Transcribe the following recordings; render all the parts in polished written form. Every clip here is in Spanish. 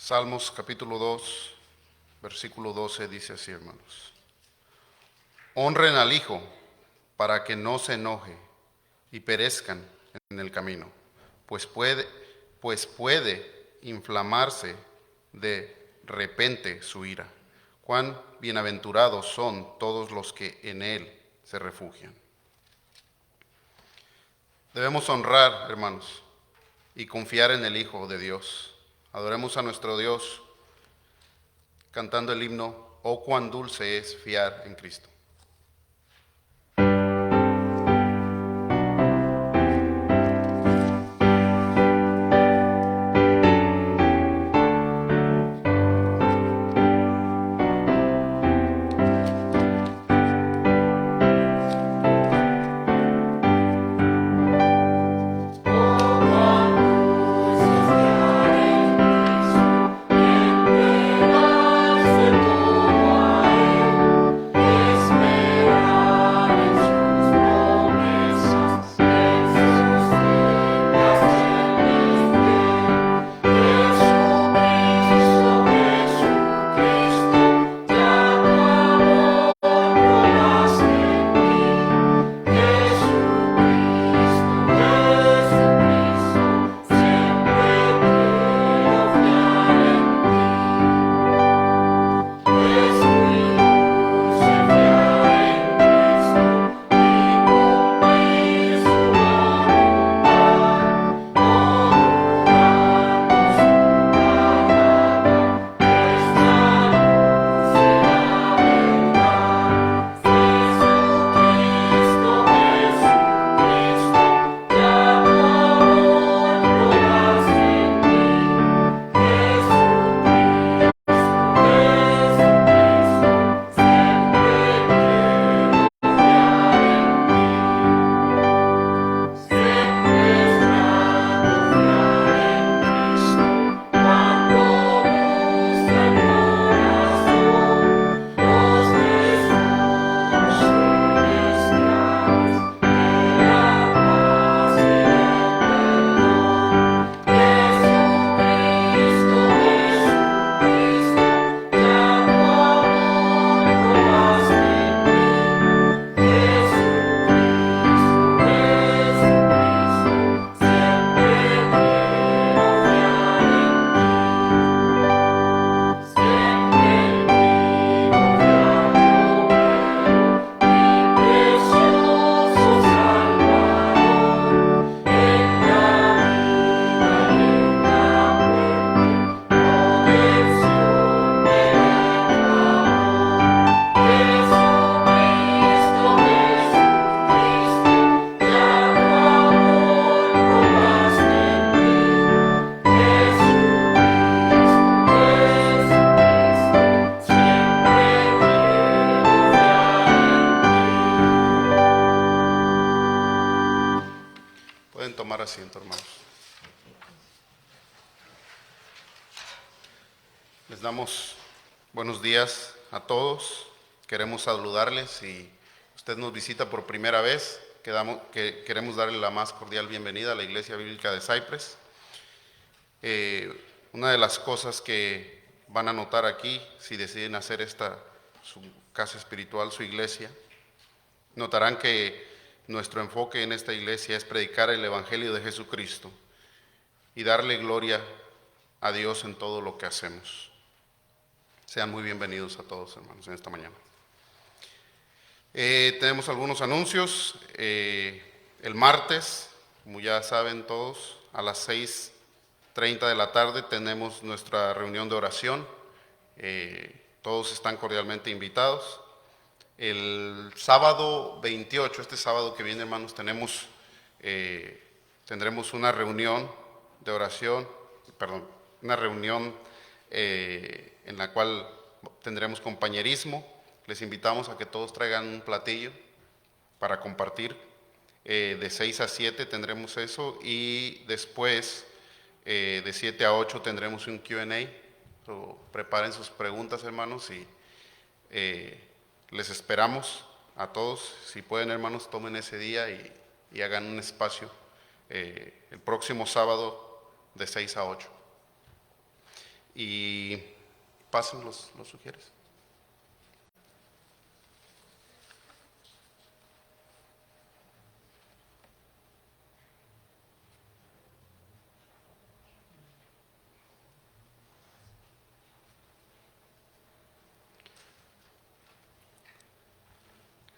Salmos capítulo 2, versículo 12 dice así, hermanos. Honren al Hijo para que no se enoje y perezcan en el camino, pues puede inflamarse de repente su ira. Cuán bienaventurados son todos los que en Él se refugian. Debemos honrar, hermanos, y confiar en el Hijo de Dios. Adoremos a nuestro Dios cantando el himno, oh cuán dulce es fiar en Cristo. Pueden tomar asiento, hermanos. Les damos buenos días a todos. Queremos saludarles. Si usted nos visita por primera vez, queremos darle la más cordial bienvenida a la Iglesia Bíblica de Cypress. Una de las cosas que van a notar aquí, si deciden hacer esta su casa espiritual, su iglesia, notarán que nuestro enfoque en esta iglesia es predicar el Evangelio de Jesucristo y darle gloria a Dios en todo lo que hacemos. Sean muy bienvenidos a todos, hermanos, en esta mañana. Tenemos algunos anuncios. El martes, como ya saben todos, a las 6:30 de la tarde tenemos nuestra reunión de oración. Todos están cordialmente invitados. El sábado 28, este sábado que viene, hermanos, tendremos una reunión de oración, una reunión en la cual tendremos compañerismo. Les invitamos a que todos traigan un platillo para compartir. De 6 a 7 tendremos eso, y después de 7 a 8 tendremos un Q&A. Preparen sus preguntas, hermanos, y les esperamos a todos. Si pueden, hermanos, tomen ese día y hagan un espacio el próximo sábado de 6 a 8. y pasen, los sugieres.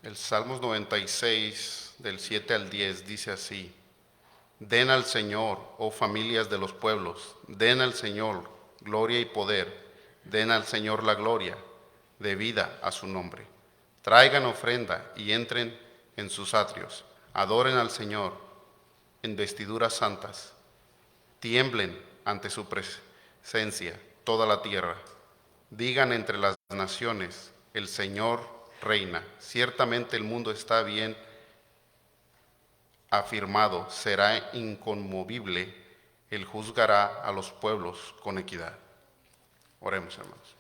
El Salmos 96, del 7 al 10, dice así: Den al Señor, oh familias de los pueblos, den al Señor gloria y poder, den al Señor la gloria, debida a su nombre. Traigan ofrenda y entren en sus atrios, adoren al Señor en vestiduras santas, tiemblen ante su presencia toda la tierra. Digan entre las naciones, el Señor reina. Ciertamente el mundo está bien afirmado, será inconmovible, él juzgará a los pueblos con equidad. Oremos, hermanos.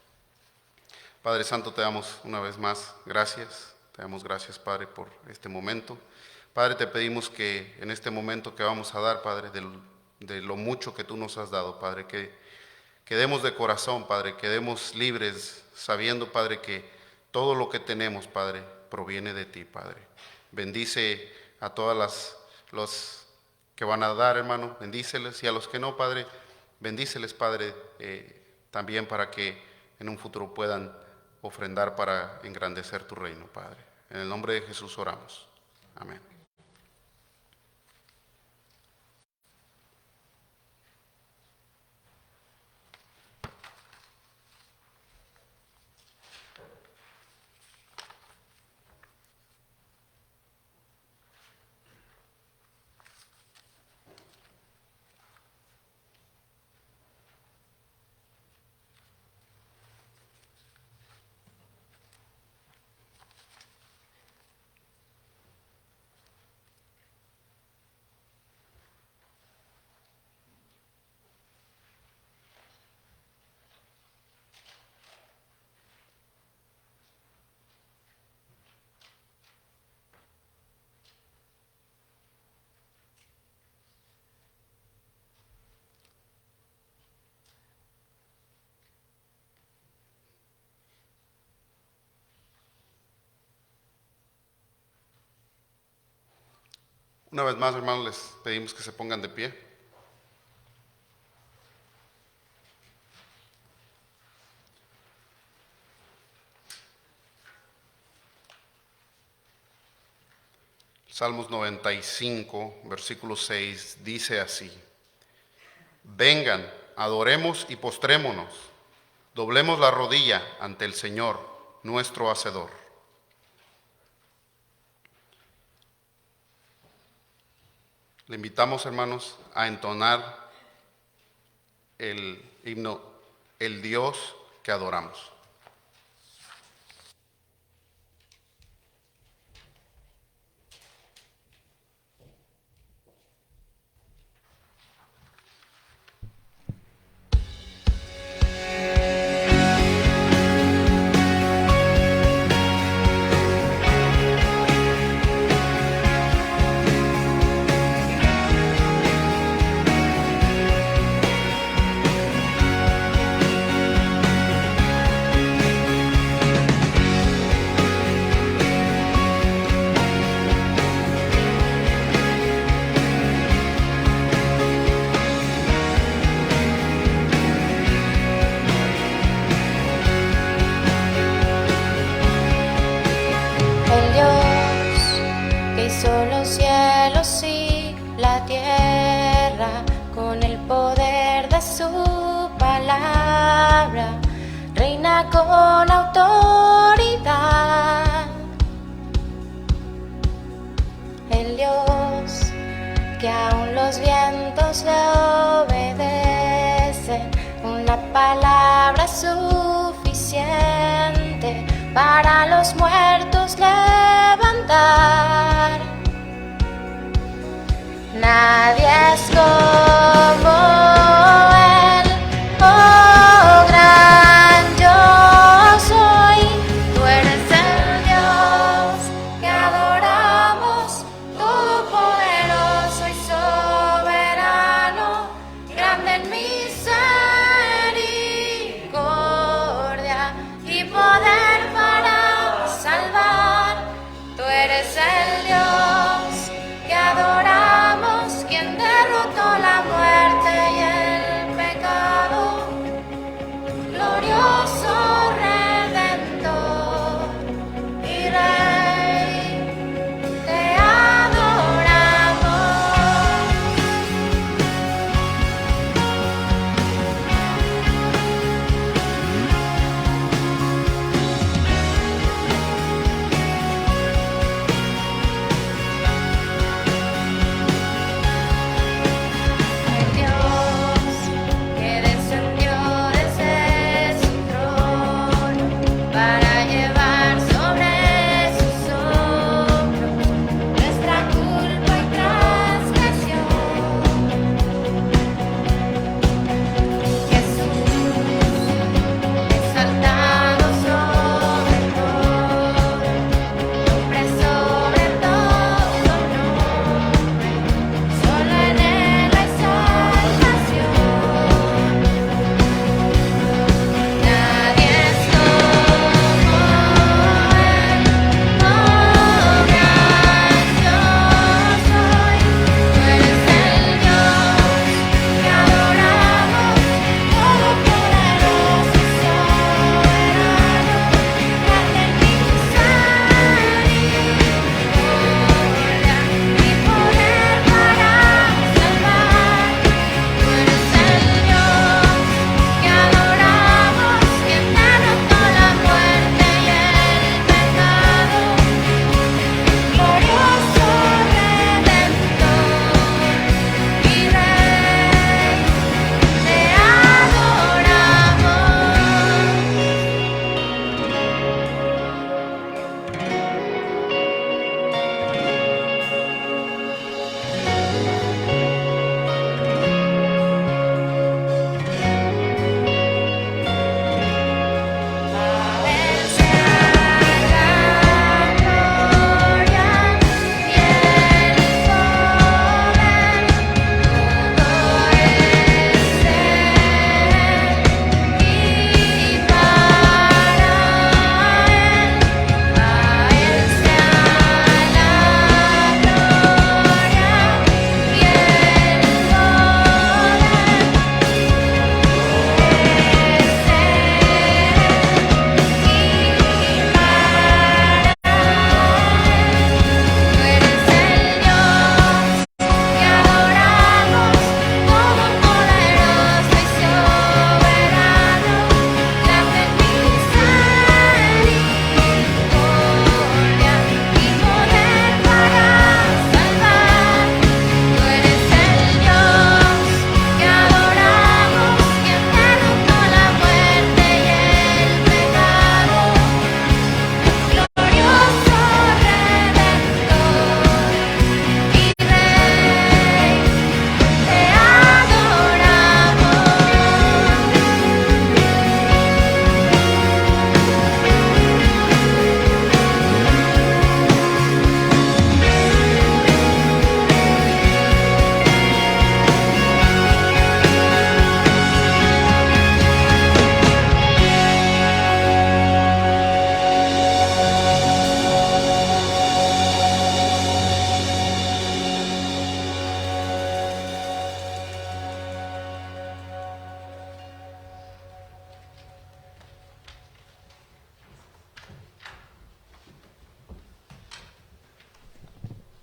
Padre Santo, te damos una vez más gracias, te damos gracias, Padre, por este momento. Padre, te pedimos que en este momento que vamos a dar, Padre, de lo mucho que tú nos has dado, Padre, que demos de corazón, Padre, que demos libres, sabiendo, Padre, que todo lo que tenemos, Padre, proviene de ti, Padre. Bendice a todas los que van a dar, hermano, bendíceles, y a los que no, Padre, bendíceles, Padre, también para que en un futuro puedan ofrendar para engrandecer tu reino, Padre. En el nombre de Jesús oramos. Amén. Una vez más, hermanos, les pedimos que se pongan de pie. Salmos 95, versículo 6, dice así: Vengan, adoremos y postrémonos, doblemos la rodilla ante el Señor, nuestro Hacedor. Le invitamos, hermanos, a entonar el himno El Dios que adoramos. Con autoridad, el Dios que aún los vientos le obedecen, una palabra es suficiente para los muertos levantar. Nadie es como Él, oh gran yo soy. Tú eres el Dios que adoramos, todopoderoso y soberano, grande en misericordia.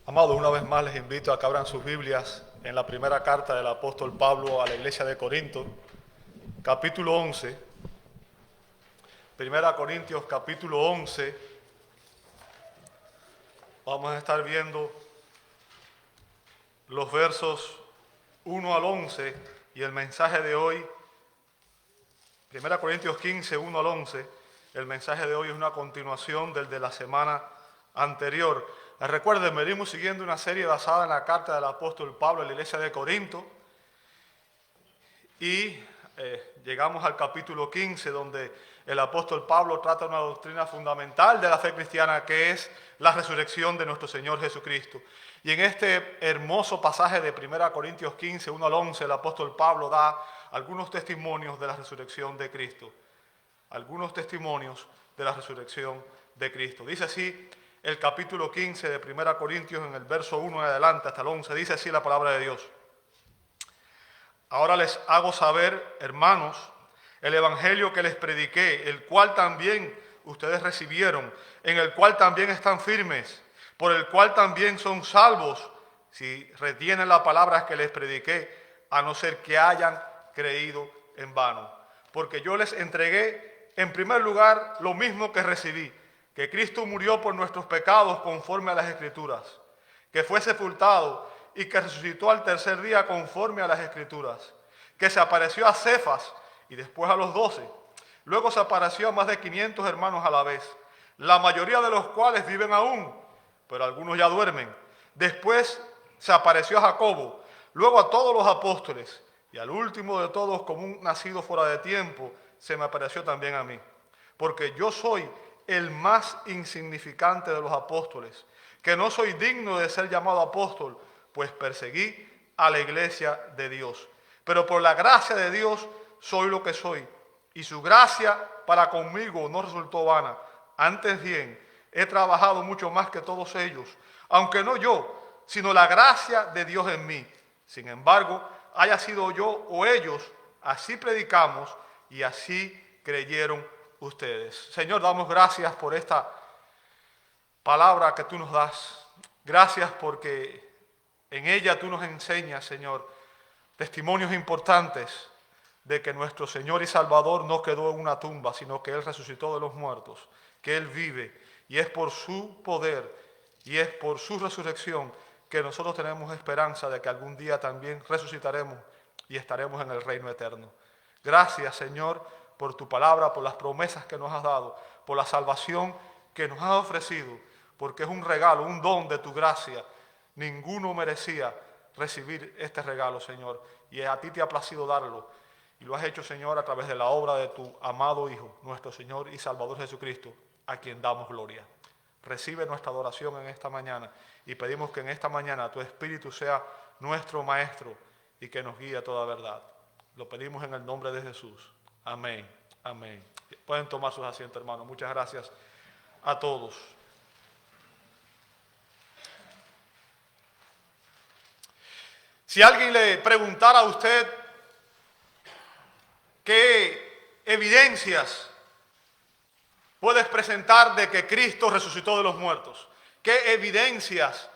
Amados, una vez más les invito a que abran sus Biblias en la primera carta del apóstol Pablo a la iglesia de Corinto, capítulo 11. Primera Corintios, capítulo 11. Vamos a estar viendo los versos 1 al 11 y el mensaje de hoy, Primera Corintios 15, 1 al 11, el mensaje de hoy es una continuación del de la semana anterior. Recuerden, venimos siguiendo una serie basada en la carta del apóstol Pablo a la iglesia de Corinto y llegamos al capítulo 15, donde el apóstol Pablo trata una doctrina fundamental de la fe cristiana, que es la resurrección de nuestro Señor Jesucristo. Y en este hermoso pasaje de 1 Corintios 15, 1 al 11, el apóstol Pablo da algunos testimonios de la resurrección de Cristo. Algunos testimonios de la resurrección de Cristo. Dice así el capítulo 15 de 1 Corintios, en el verso 1 en adelante hasta el 11, dice así la palabra de Dios. Ahora les hago saber, hermanos, el evangelio que les prediqué, el cual también ustedes recibieron, en el cual también están firmes, por el cual también son salvos, si retienen las palabras que les prediqué, a no ser que hayan creído en vano. Porque yo les entregué en primer lugar lo mismo que recibí, que Cristo murió por nuestros pecados conforme a las Escrituras, que fue sepultado y que resucitó al tercer día conforme a las Escrituras, que se apareció a Cefas y después a los 12. Luego se apareció a más de 500 hermanos a la vez, la mayoría de los cuales viven aún, pero algunos ya duermen. Después se apareció a Jacobo, luego a todos los apóstoles, y al último de todos, como un nacido fuera de tiempo, se me apareció también a mí. Porque yo soy el más insignificante de los apóstoles, que no soy digno de ser llamado apóstol, pues perseguí a la iglesia de Dios. Pero por la gracia de Dios soy lo que soy, y su gracia para conmigo no resultó vana. Antes bien, he trabajado mucho más que todos ellos, aunque no yo, sino la gracia de Dios en mí. Sin embargo, haya sido yo o ellos, así predicamos y así creyeron ustedes. Señor, damos gracias por esta palabra que tú nos das. Gracias porque en ella tú nos enseñas, Señor, testimonios importantes de que nuestro Señor y Salvador no quedó en una tumba, sino que Él resucitó de los muertos, que Él vive, y es por su poder y es por su resurrección que nosotros tenemos esperanza de que algún día también resucitaremos y estaremos en el reino eterno. Gracias, Señor, por tu palabra, por las promesas que nos has dado, por la salvación que nos has ofrecido, porque es un regalo, un don de tu gracia. Ninguno merecía recibir este regalo, Señor, y a ti te ha placido darlo. Y lo has hecho, Señor, a través de la obra de tu amado Hijo, nuestro Señor y Salvador Jesucristo, a quien damos gloria. Recibe nuestra adoración en esta mañana y pedimos que en esta mañana tu Espíritu sea nuestro Maestro y que nos guíe a toda verdad. Lo pedimos en el nombre de Jesús. Amén. Amén. Pueden tomar sus asientos, hermanos. Muchas gracias a todos. Si alguien le preguntara a usted qué evidencias puedes presentar de que Cristo resucitó de los muertos, ¿qué evidencias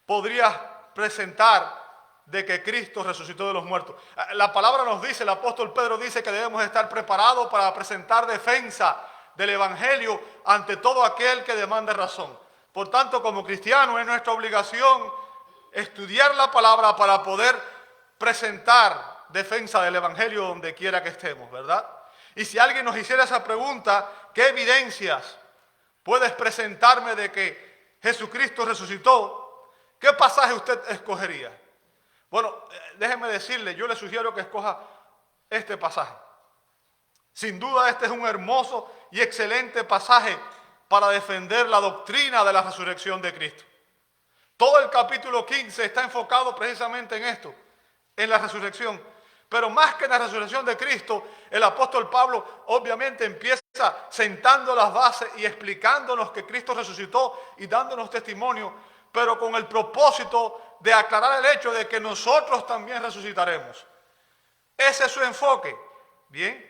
podrías presentar de que Cristo resucitó de los muertos? La palabra nos dice, el apóstol Pedro dice que debemos estar preparados para presentar defensa del Evangelio ante todo aquel que demande razón. Por tanto, como cristianos es nuestra obligación estudiar la palabra para poder presentar defensa del Evangelio donde quiera que estemos, ¿verdad? Y si alguien nos hiciera esa pregunta, ¿qué evidencias puedes presentarme de que Jesucristo resucitó? ¿Qué pasaje usted escogería? Bueno, déjeme decirle, yo le sugiero que escoja este pasaje. Sin duda este es un hermoso y excelente pasaje para defender la doctrina de la resurrección de Cristo. Todo el capítulo 15 está enfocado precisamente en esto, en la resurrección. Pero más que en la resurrección de Cristo, el apóstol Pablo obviamente empieza sentando las bases y explicándonos que Cristo resucitó y dándonos testimonio, pero con el propósito de aclarar el hecho de que nosotros también resucitaremos. Ese es su enfoque. Bien.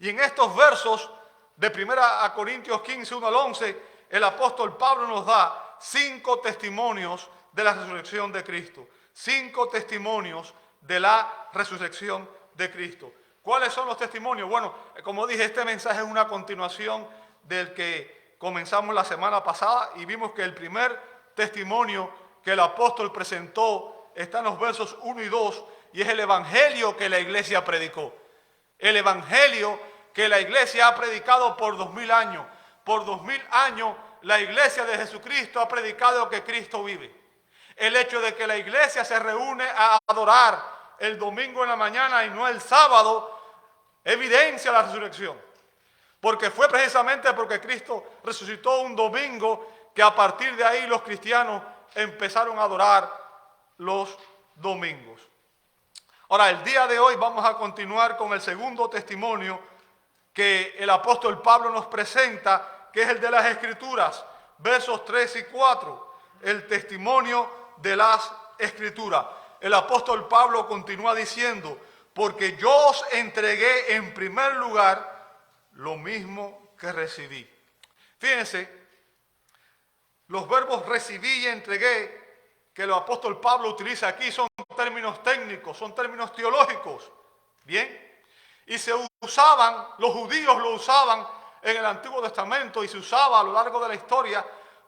Y en estos versos de 1 Corintios 15, 1 al 11, el apóstol Pablo nos da 5 testimonios de la resurrección de Cristo. 5 testimonios de la resurrección de Cristo. ¿Cuáles son los testimonios? Bueno, como dije, este mensaje es una continuación del que comenzamos la semana pasada y vimos que el primer testimonio que el apóstol presentó está en los versos 1 y 2 y es el evangelio que la iglesia predicó. El evangelio que la iglesia ha predicado por 2000 años. Por 2000 años la iglesia de Jesucristo ha predicado que Cristo vive. El hecho de que la iglesia se reúne a adorar el domingo en la mañana y no el sábado evidencia la resurrección. Porque fue precisamente porque Cristo resucitó un domingo que a partir de ahí los cristianos empezaron a adorar los domingos. Ahora, el día de hoy vamos a continuar con el segundo testimonio que el apóstol Pablo nos presenta, que es el de las Escrituras, versos 3 y 4, el testimonio de las Escrituras. El apóstol Pablo continúa diciendo, porque yo os entregué en primer lugar lo mismo que recibí. Fíjense, los verbos recibí y entregué que el apóstol Pablo utiliza aquí son términos técnicos, son términos teológicos. Bien, y se usaban, los judíos lo usaban en el Antiguo Testamento y se usaba a lo largo de la historia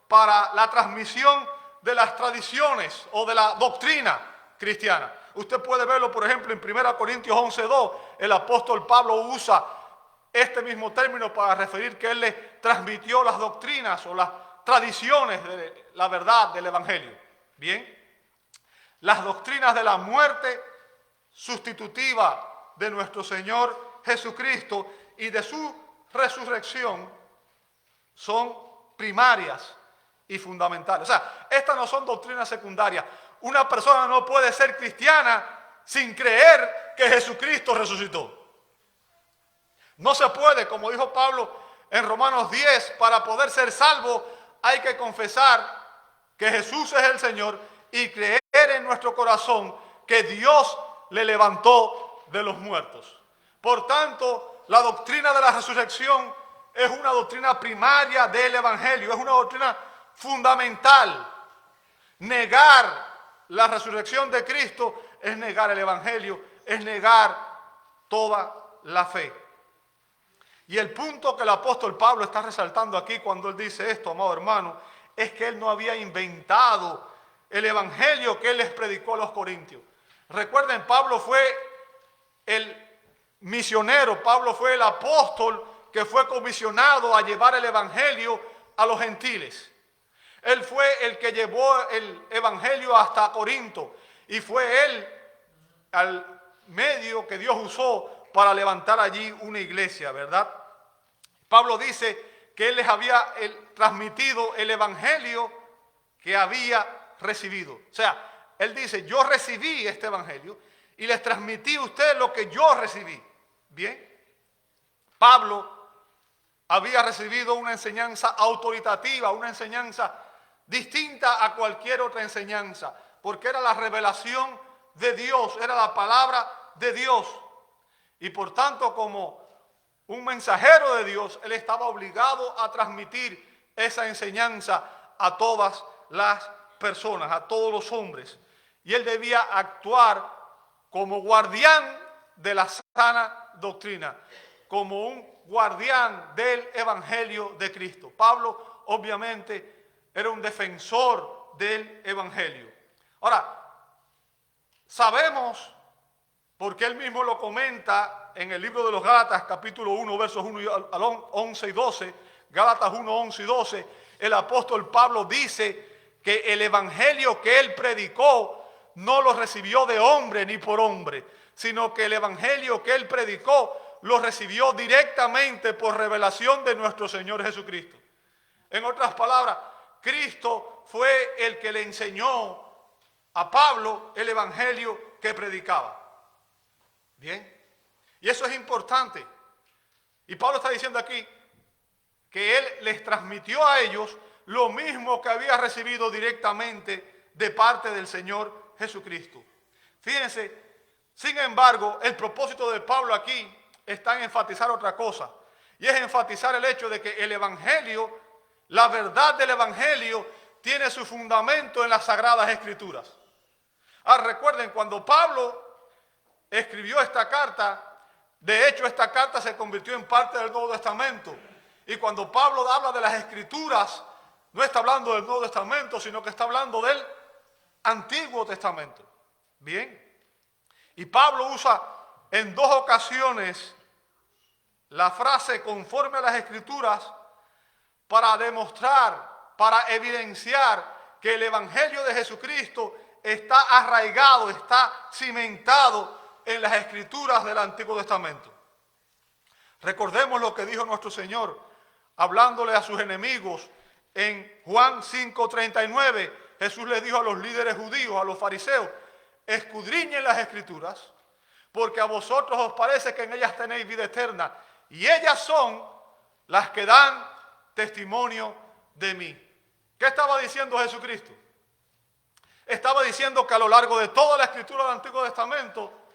para la transmisión de las tradiciones o de la doctrina cristiana. Usted puede verlo, por ejemplo, en 1 Corintios 11:2, el apóstol Pablo usa este mismo término para referir que él le transmitió las doctrinas o las tradiciones de la verdad del evangelio. Bien, las doctrinas de la muerte sustitutiva de nuestro Señor Jesucristo y de su resurrección son primarias y fundamentales. O sea, estas no son doctrinas secundarias. Una persona no puede ser cristiana sin creer que Jesucristo resucitó. No se puede, como dijo Pablo en Romanos 10, para poder ser salvo hay que confesar que Jesús es el Señor y creer en nuestro corazón que Dios le levantó de los muertos. Por tanto, la doctrina de la resurrección es una doctrina primaria del evangelio, es una doctrina fundamental. Negar la resurrección de Cristo es negar el evangelio, es negar toda la fe. Y el punto que el apóstol Pablo está resaltando aquí cuando él dice esto, amado hermano, es que él no había inventado el evangelio que él les predicó a los corintios. Recuerden, Pablo fue el misionero, Pablo fue el apóstol que fue comisionado a llevar el evangelio a los gentiles. Él fue el que llevó el evangelio hasta Corinto y fue él al medio que Dios usó para levantar allí una iglesia, ¿verdad? Pablo dice que él les había transmitido el evangelio que había recibido. O sea, él dice, yo recibí este evangelio y les transmití a ustedes lo que yo recibí. Bien, Pablo había recibido una enseñanza autoritativa, una enseñanza distinta a cualquier otra enseñanza, porque era la revelación de Dios, era la palabra de Dios. Y por tanto, como un mensajero de Dios, él estaba obligado a transmitir esa enseñanza a todas las personas, a todos los hombres. Y él debía actuar como guardián de la sana doctrina, como un guardián del evangelio de Cristo. Pablo, obviamente, era un defensor del evangelio. Ahora, sabemos, porque él mismo lo comenta en el libro de los Gálatas, capítulo 1, versos 1 al 11 y 12, Gálatas 1, 11 y 12, el apóstol Pablo dice que el evangelio que él predicó no lo recibió de hombre ni por hombre, sino que el evangelio que él predicó lo recibió directamente por revelación de nuestro Señor Jesucristo. En otras palabras, Cristo fue el que le enseñó a Pablo el evangelio que predicaba. Bien, y eso es importante. Y Pablo está diciendo aquí que él les transmitió a ellos lo mismo que había recibido directamente de parte del Señor Jesucristo. Fíjense, sin embargo, el propósito de Pablo aquí está en enfatizar otra cosa, y es enfatizar el hecho de que el evangelio, la verdad del evangelio, tiene su fundamento en las Sagradas Escrituras. Recuerden, cuando Pablo escribió esta carta, de hecho esta carta se convirtió en parte del Nuevo Testamento. Y cuando Pablo habla de las Escrituras, no está hablando del Nuevo Testamento, sino que está hablando del Antiguo Testamento. Bien. Y Pablo usa en 2 ocasiones la frase conforme a las Escrituras para demostrar, para evidenciar que el Evangelio de Jesucristo está arraigado, está cimentado en las Escrituras del Antiguo Testamento. Recordemos lo que dijo nuestro Señor hablándole a sus enemigos en Juan 5:39. Jesús le dijo a los líderes judíos, a los fariseos: escudriñen las Escrituras, porque a vosotros os parece que en ellas tenéis vida eterna, y ellas son las que dan testimonio de mí. ¿Qué estaba diciendo Jesucristo? Estaba diciendo que a lo largo de toda la Escritura del Antiguo Testamento,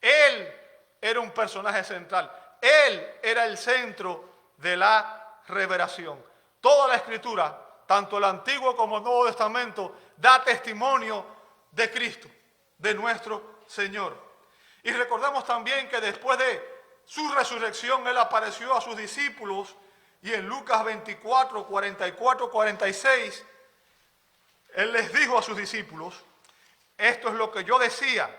Él era un personaje central. Él era el centro de la revelación. Toda la Escritura, tanto el Antiguo como el Nuevo Testamento, da testimonio de Cristo, de nuestro Señor. Y recordemos también que después de su resurrección, Él apareció a sus discípulos, y en Lucas 24, 44, 46, Él les dijo a sus discípulos: esto es lo que yo decía.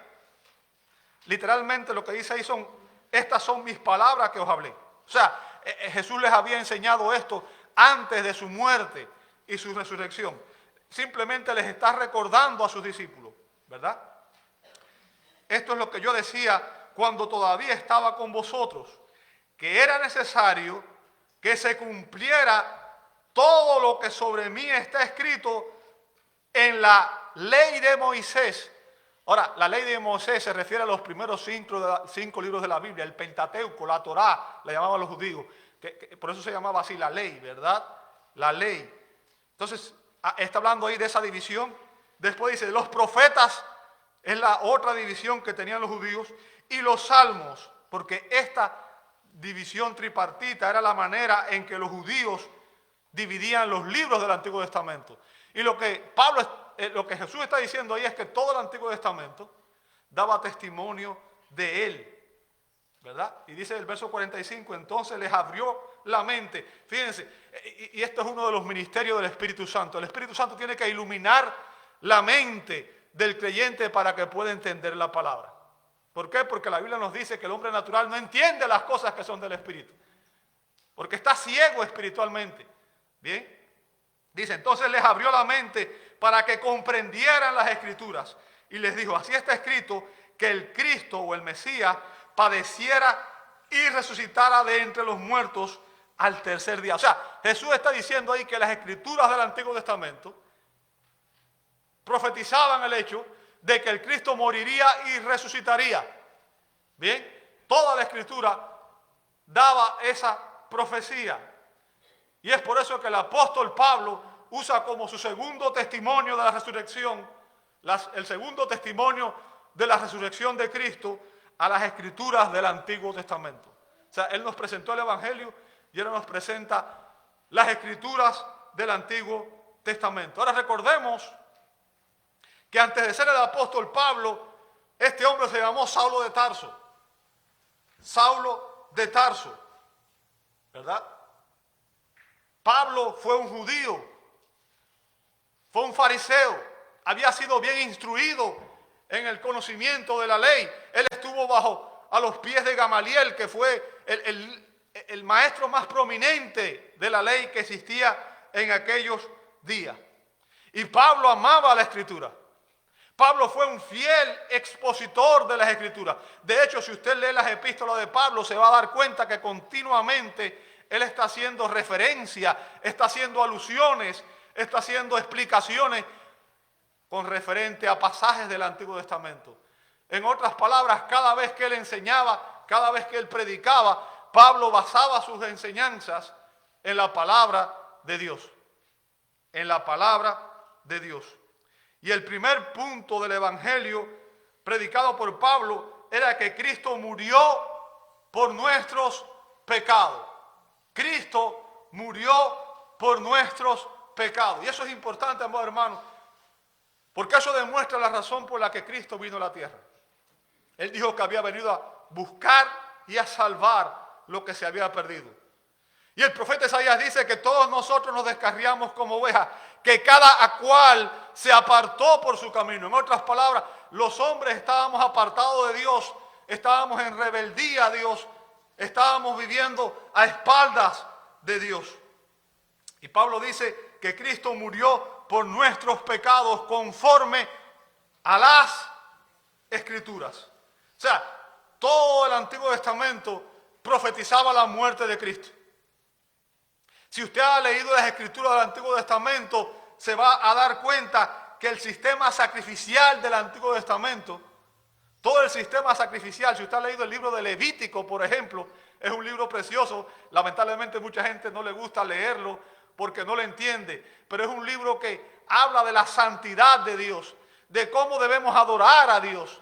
Literalmente lo que dice ahí son: estas son mis palabras que os hablé. O sea, Jesús les había enseñado esto antes de su muerte y su resurrección. Simplemente les está recordando a sus discípulos, ¿verdad? Esto es lo que yo decía cuando todavía estaba con vosotros, que era necesario que se cumpliera todo lo que sobre mí está escrito en la ley de Moisés. Ahora, la ley de Moisés se refiere a los primeros 5 libros de la Biblia, el Pentateuco, la Torá, la llamaban los judíos, que por eso se llamaba así la ley, ¿verdad? La ley. Entonces, está hablando ahí de esa división. Después dice, los profetas es la otra división que tenían los judíos, y los salmos, porque esta división tripartita era la manera en que los judíos dividían los libros del Antiguo Testamento. Y lo que Jesús está diciendo ahí es que todo el Antiguo Testamento daba testimonio de Él, ¿verdad? Y dice el verso 45, entonces les abrió la mente. Fíjense, y esto es uno de los ministerios del Espíritu Santo. El Espíritu Santo tiene que iluminar la mente del creyente para que pueda entender la palabra. ¿Por qué? Porque la Biblia nos dice que el hombre natural no entiende las cosas que son del Espíritu, porque está ciego espiritualmente. Bien. Dice, entonces les abrió la mente para que comprendieran las Escrituras. Y les dijo, así está escrito, que el Cristo o el Mesías padeciera y resucitara de entre los muertos al tercer día. O sea, Jesús está diciendo ahí que las Escrituras del Antiguo Testamento profetizaban el hecho de que el Cristo moriría y resucitaría. Bien, toda la Escritura daba esa profecía. Y es por eso que el apóstol Pablo usa como su segundo testimonio de la resurrección, el segundo testimonio de la resurrección de Cristo, a las Escrituras del Antiguo Testamento. O sea, Él nos presentó el Evangelio y ahora nos presenta las Escrituras del Antiguo Testamento. Ahora recordemos que antes de ser el apóstol Pablo, este hombre se llamó Saulo de Tarso. Saulo de Tarso, ¿verdad? Pablo fue un judío, fue un fariseo, había sido bien instruido en el conocimiento de la ley. Él estuvo a los pies de Gamaliel, que fue el maestro más prominente de la ley que existía en aquellos días. Y Pablo amaba la Escritura. Pablo fue un fiel expositor de las Escrituras. De hecho, si usted lee las epístolas de Pablo, se va a dar cuenta que continuamente él está haciendo referencia, está haciendo alusiones, está haciendo explicaciones con referente a pasajes del Antiguo Testamento. En otras palabras, cada vez que él enseñaba, cada vez que él predicaba, Pablo basaba sus enseñanzas en la palabra de Dios. En la palabra de Dios. Y el primer punto del Evangelio predicado por Pablo era que Cristo murió por nuestros pecados. Cristo murió por nuestros pecados. Y eso es importante, amados hermanos, porque eso demuestra la razón por la que Cristo vino a la tierra. Él dijo que había venido a buscar y a salvar lo que se había perdido. Y el profeta Isaías dice que todos nosotros nos descarriamos como ovejas, que cada cual se apartó por su camino. En otras palabras, los hombres estábamos apartados de Dios, estábamos en rebeldía a Dios, estábamos viviendo a espaldas de Dios. Y Pablo dice que Cristo murió por nuestros pecados conforme a las Escrituras. O sea, todo el Antiguo Testamento profetizaba la muerte de Cristo. Si usted ha leído las Escrituras del Antiguo Testamento, se va a dar cuenta que el sistema sacrificial del Antiguo Testamento, todo el sistema sacrificial, si usted ha leído el libro de Levítico, por ejemplo, es un libro precioso. Lamentablemente mucha gente no le gusta leerlo porque no lo entiende, pero es un libro que habla de la santidad de Dios, de cómo debemos adorar a Dios,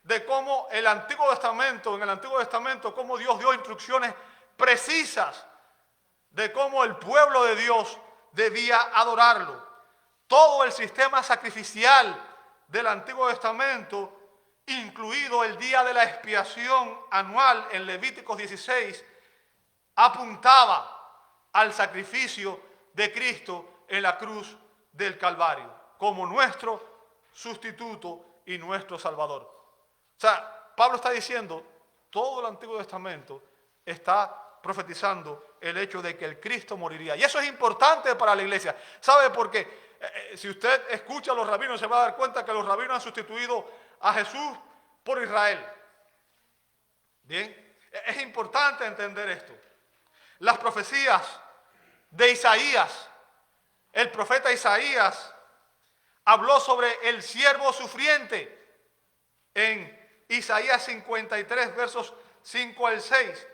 de cómo en el Antiguo Testamento, cómo Dios dio instrucciones precisas de cómo el pueblo de Dios debía adorarlo. Todo el sistema sacrificial del Antiguo Testamento, incluido el día de la expiación anual en Levíticos 16, apuntaba al sacrificio de Cristo en la cruz del Calvario, como nuestro sustituto y nuestro Salvador. O sea, Pablo está diciendo, todo el Antiguo Testamento está profetizando el hecho de que el Cristo moriría. Y eso es importante para la iglesia. ¿Sabe por qué? Si usted escucha a los rabinos, se va a dar cuenta que los rabinos han sustituido a Jesús por Israel. Bien, es importante entender esto. Las profecías de Isaías, el profeta Isaías habló sobre el siervo sufriente en Isaías 53, versos 5 al 6.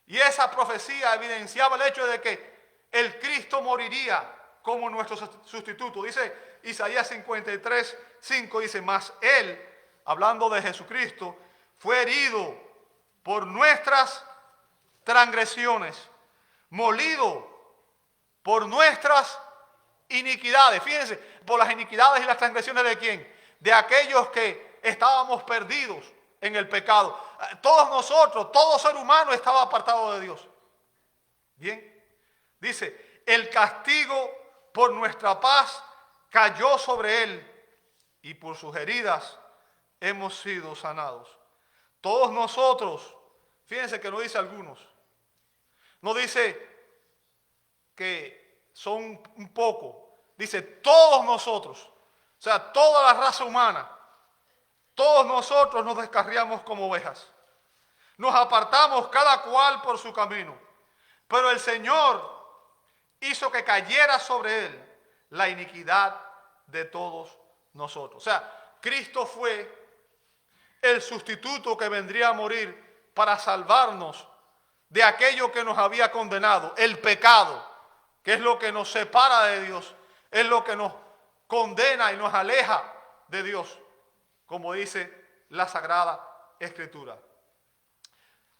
Y esa profecía evidenciaba el hecho de que el Cristo moriría como nuestro sustituto. Dice Isaías 53, 5, dice, mas Él, hablando de Jesucristo, fue herido por nuestras transgresiones, molido por nuestras iniquidades. Fíjense, por las iniquidades y las transgresiones ¿de quién? De aquellos que estábamos perdidos en el pecado. Todos nosotros, todo ser humano estaba apartado de Dios. Bien, dice, el castigo por nuestra paz cayó sobre Él y por sus heridas hemos sido sanados. Todos nosotros, fíjense que no dice algunos, no dice que son un poco, dice todos nosotros, o sea, toda la raza humana. Todos nosotros nos descarriamos como ovejas. Nos apartamos cada cual por su camino. Pero el Señor hizo que cayera sobre Él la iniquidad de todos nosotros. O sea, Cristo fue el sustituto que vendría a morir para salvarnos de aquello que nos había condenado, el pecado, que es lo que nos separa de Dios, es lo que nos condena y nos aleja de Dios, como dice la Sagrada Escritura.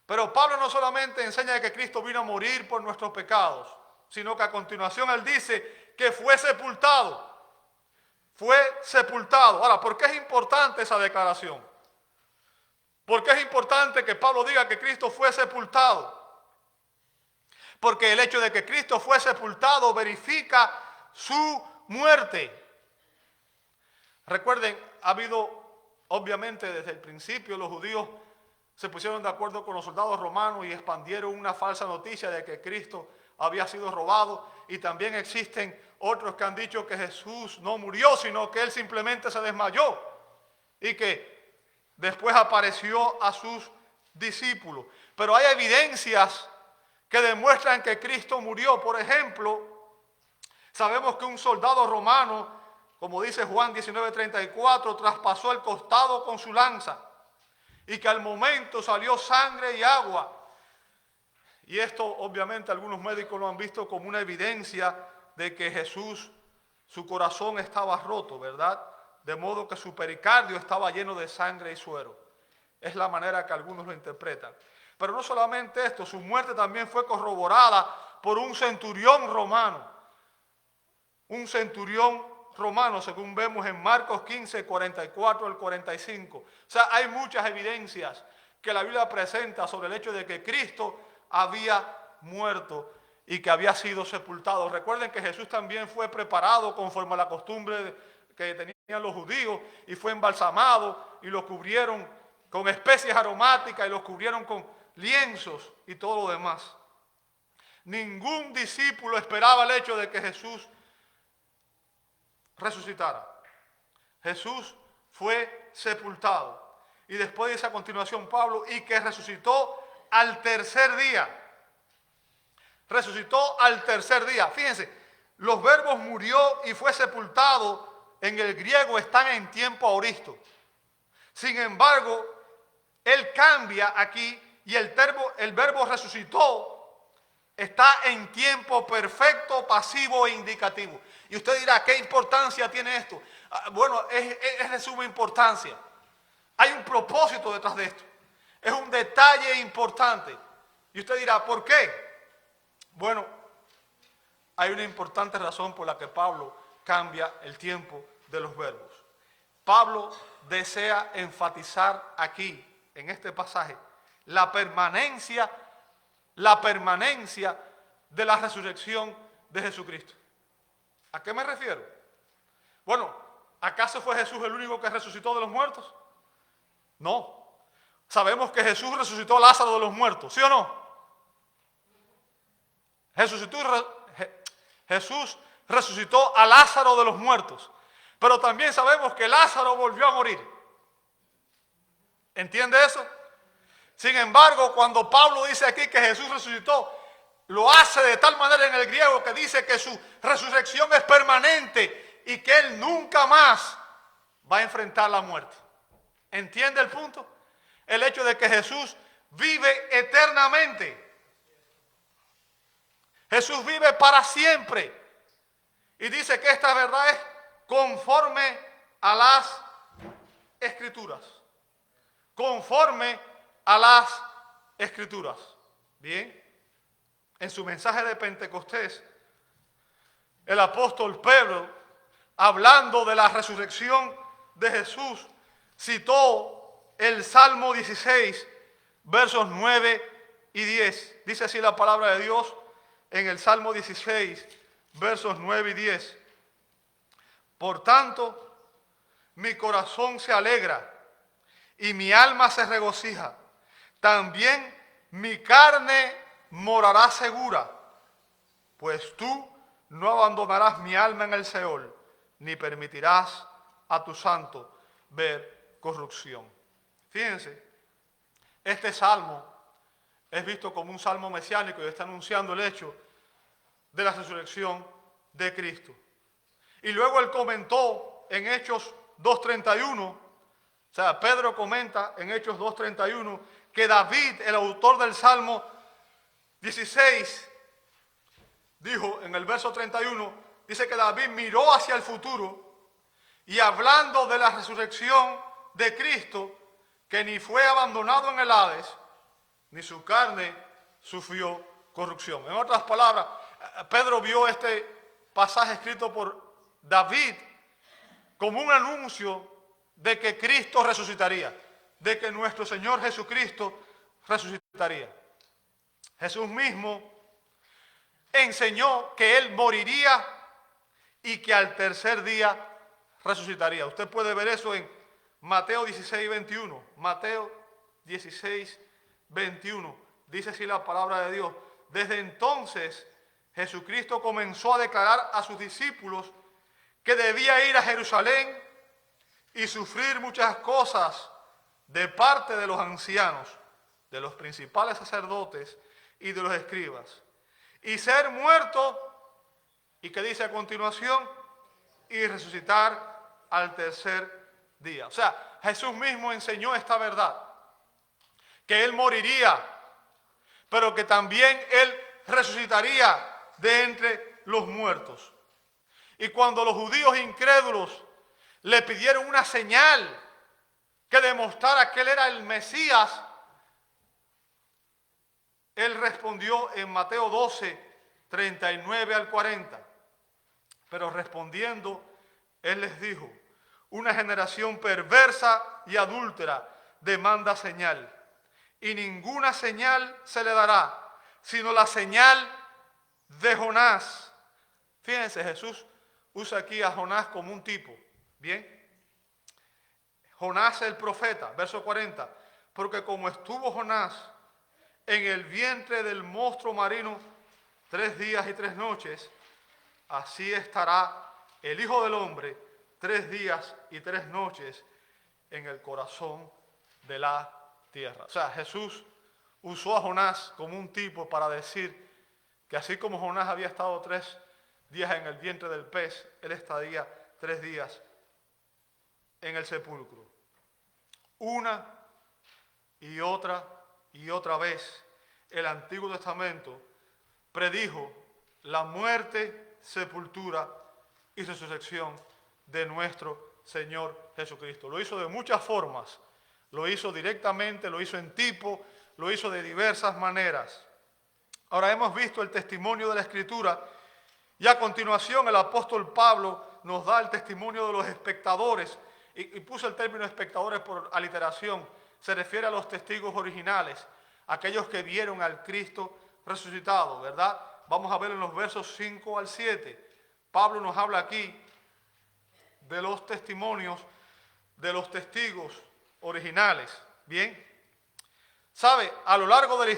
Pero Pablo no solamente enseña que Cristo vino a morir por nuestros pecados, sino que a continuación él dice que fue sepultado. Fue sepultado. Ahora, ¿por qué es importante esa declaración? ¿Por qué es importante que Pablo diga que Cristo fue sepultado? Porque el hecho de que Cristo fue sepultado verifica su muerte. Recuerden, ha habido, obviamente desde el principio los judíos se pusieron de acuerdo con los soldados romanos y expandieron una falsa noticia de que Cristo había sido robado. Y también existen otros que han dicho que Jesús no murió, sino que Él simplemente se desmayó y que después apareció a sus discípulos. Pero hay evidencias que demuestran que Cristo murió. Por ejemplo, sabemos que un soldado romano, como dice Juan 19:34, traspasó el costado con su lanza y que al momento salió sangre y agua. Y esto obviamente algunos médicos lo han visto como una evidencia de que Jesús, su corazón estaba roto, ¿verdad? De modo que su pericardio estaba lleno de sangre y suero. Es la manera que algunos lo interpretan. Pero no solamente esto, su muerte también fue corroborada por un centurión romano. un centurión romano, según vemos en Marcos 15, 44 al 45. O sea, hay muchas evidencias que la Biblia presenta sobre el hecho de que Cristo había muerto y que había sido sepultado. Recuerden que Jesús también fue preparado conforme a la costumbre que tenían los judíos y fue embalsamado y lo cubrieron con especies aromáticas y lo cubrieron con lienzos y todo lo demás. Ningún discípulo esperaba el hecho de que Jesús resucitara. Jesús fue sepultado. Y después dice a continuación Pablo, y que resucitó al tercer día. Resucitó al tercer día. Fíjense, los verbos murió y fue sepultado en el griego están en tiempo aoristo. Sin embargo, él cambia aquí y el verbo resucitó está en tiempo perfecto, pasivo e indicativo. Y usted dirá, ¿qué importancia tiene esto? Bueno, es de suma importancia. Hay un propósito detrás de esto. Es un detalle importante. Y usted dirá, ¿por qué? Bueno, hay una importante razón por la que Pablo cambia el tiempo de los verbos. Pablo desea enfatizar aquí, en este pasaje, la permanencia de la resurrección de Jesucristo. ¿A qué me refiero? Bueno, ¿acaso fue Jesús el único que resucitó de los muertos? No. Sabemos que Jesús resucitó a Lázaro de los muertos, ¿sí o no? Jesús resucitó a Lázaro de los muertos, pero también sabemos que Lázaro volvió a morir. ¿Entiende eso? Sin embargo, cuando Pablo dice aquí que Jesús resucitó, lo hace de tal manera en el griego que dice que su resurrección es permanente y que él nunca más va a enfrentar la muerte. ¿Entiende el punto? El hecho de que Jesús vive eternamente. Jesús vive para siempre. Y dice que esta verdad es conforme a las Escrituras. Conforme a las Escrituras. Bien. En su mensaje de Pentecostés, el apóstol Pedro, hablando de la resurrección de Jesús, citó el Salmo 16, versos 9 y 10. Dice así la palabra de Dios en el Salmo 16, versos 9 y 10. Por tanto, mi corazón se alegra y mi alma se regocija. También mi carne morará segura, pues tú no abandonarás mi alma en el Seol, ni permitirás a tu santo ver corrupción. Fíjense, este salmo es visto como un salmo mesiánico y está anunciando el hecho de la resurrección de Cristo. Y luego él comentó en Hechos 2:31, o sea, Pedro comenta en Hechos 2:31 que David, el autor del Salmo 16, dijo en el verso 31, dice que David miró hacia el futuro y hablando de la resurrección de Cristo, que ni fue abandonado en el Hades, ni su carne sufrió corrupción. En otras palabras, Pedro vio este pasaje escrito por David como un anuncio de que Cristo resucitaría, de que nuestro Señor Jesucristo resucitaría. Jesús mismo enseñó que Él moriría y que al tercer día resucitaría. Usted puede ver eso en Mateo 16, 21. Mateo 16, 21. Dice así la palabra de Dios. Desde entonces Jesucristo comenzó a declarar a sus discípulos que debía ir a Jerusalén y sufrir muchas cosas de parte de los ancianos, de los principales sacerdotes y de los escribas, y ser muerto, y que dice a continuación, y resucitar al tercer día. O sea, Jesús mismo enseñó esta verdad, que Él moriría, pero que también Él resucitaría de entre los muertos. Y cuando los judíos incrédulos le pidieron una señal que demostrara que Él era el Mesías, Él respondió en Mateo 12, 39 al 40. Pero respondiendo, él les dijo: una generación perversa y adúltera demanda señal, y ninguna señal se le dará, sino la señal de Jonás. Fíjense, Jesús usa aquí a Jonás como un tipo. Bien. Jonás el profeta, verso 40. Porque como estuvo Jonás en el vientre del monstruo marino 3 días y 3 noches, así estará el Hijo del Hombre 3 días y 3 noches en el corazón de la tierra. O sea, Jesús usó a Jonás como un tipo para decir que así como Jonás había estado 3 días en el vientre del pez, él estaría 3 días en el sepulcro. Una y otra vez el Antiguo Testamento predijo la muerte, sepultura y resurrección de nuestro Señor Jesucristo. Lo hizo de muchas formas. Lo hizo directamente, lo hizo en tipo, lo hizo de diversas maneras. Ahora hemos visto el testimonio de la Escritura y a continuación el apóstol Pablo nos da el testimonio de los espectadores y puso el término espectadores por aliteración. Se refiere a los testigos originales, aquellos que vieron al Cristo resucitado, ¿verdad? Vamos a ver en los versos 5 al 7. Pablo nos habla aquí de los testimonios de los testigos originales. Bien, ¿sabe? A lo largo de la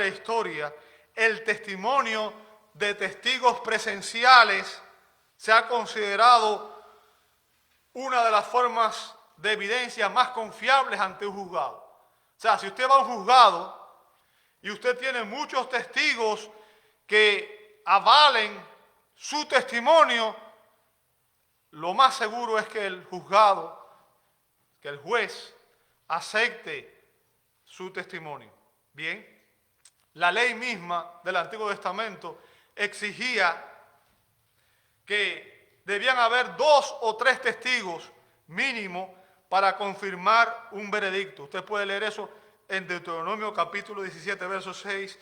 historia, el testimonio de testigos presenciales se ha considerado una de las formas de evidencia más confiables ante un juzgado. O sea, si usted va a un juzgado y usted tiene muchos testigos que avalen su testimonio, lo más seguro es que el juzgado, que el juez, acepte su testimonio. Bien, la ley misma del Antiguo Testamento exigía que debían haber 2 o 3 testigos mínimo para confirmar un veredicto. Usted puede leer eso en Deuteronomio capítulo 17, verso 6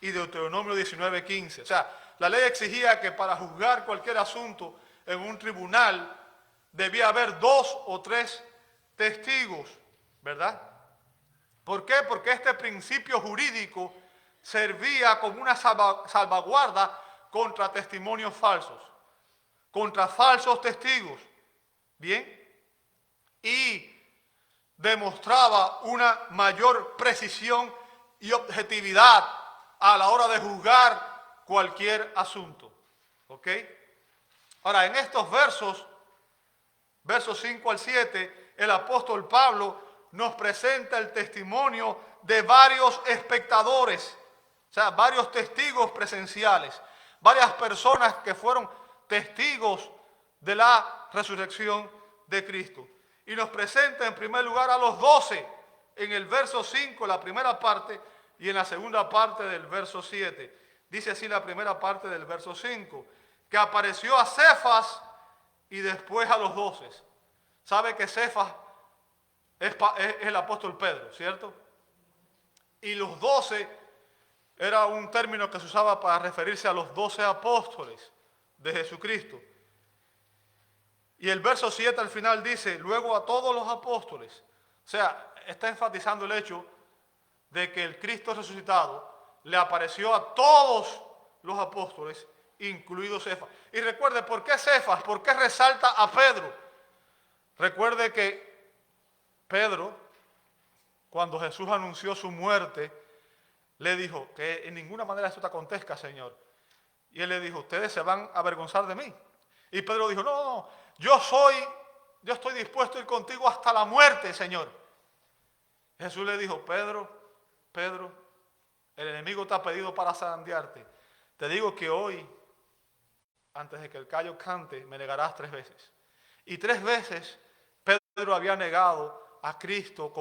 y Deuteronomio 19, 15. O sea, la ley exigía que para juzgar cualquier asunto en un tribunal debía haber 2 o 3 testigos, ¿verdad? ¿Por qué? Porque este principio jurídico servía como una salvaguarda contra testimonios falsos, contra falsos testigos, ¿bien? Y demostraba una mayor precisión y objetividad a la hora de juzgar cualquier asunto, ¿ok? Ahora, en estos versos 5 al 7, el apóstol Pablo nos presenta el testimonio de varios espectadores, o sea, varios testigos presenciales, varias personas que fueron testigos de la resurrección de Cristo. Y nos presenta en primer lugar a los 12 en el verso 5, la primera parte, y en la segunda parte del verso 7. Dice así la primera parte del verso 5, que apareció a Cefas y después a los 12. ¿Sabe que Cefas es el apóstol Pedro, cierto? Y los 12 era un término que se usaba para referirse a los 12 apóstoles de Jesucristo. Y el verso 7 al final dice, luego a todos los apóstoles. O sea, está enfatizando el hecho de que el Cristo resucitado le apareció a todos los apóstoles, incluido Cefas. Y recuerde, ¿por qué Cefas? ¿Por qué resalta a Pedro? Recuerde que Pedro, cuando Jesús anunció su muerte, le dijo que en ninguna manera esto te acontezca, Señor. Y él le dijo, ustedes se van a avergonzar de mí. Y Pedro dijo, no, yo estoy dispuesto a ir contigo hasta la muerte, Señor. Jesús le dijo, Pedro, el enemigo te ha pedido para zarandearte. Te digo que hoy, antes de que el gallo cante, me negarás 3 veces. Y 3 veces Pedro había negado a Cristo,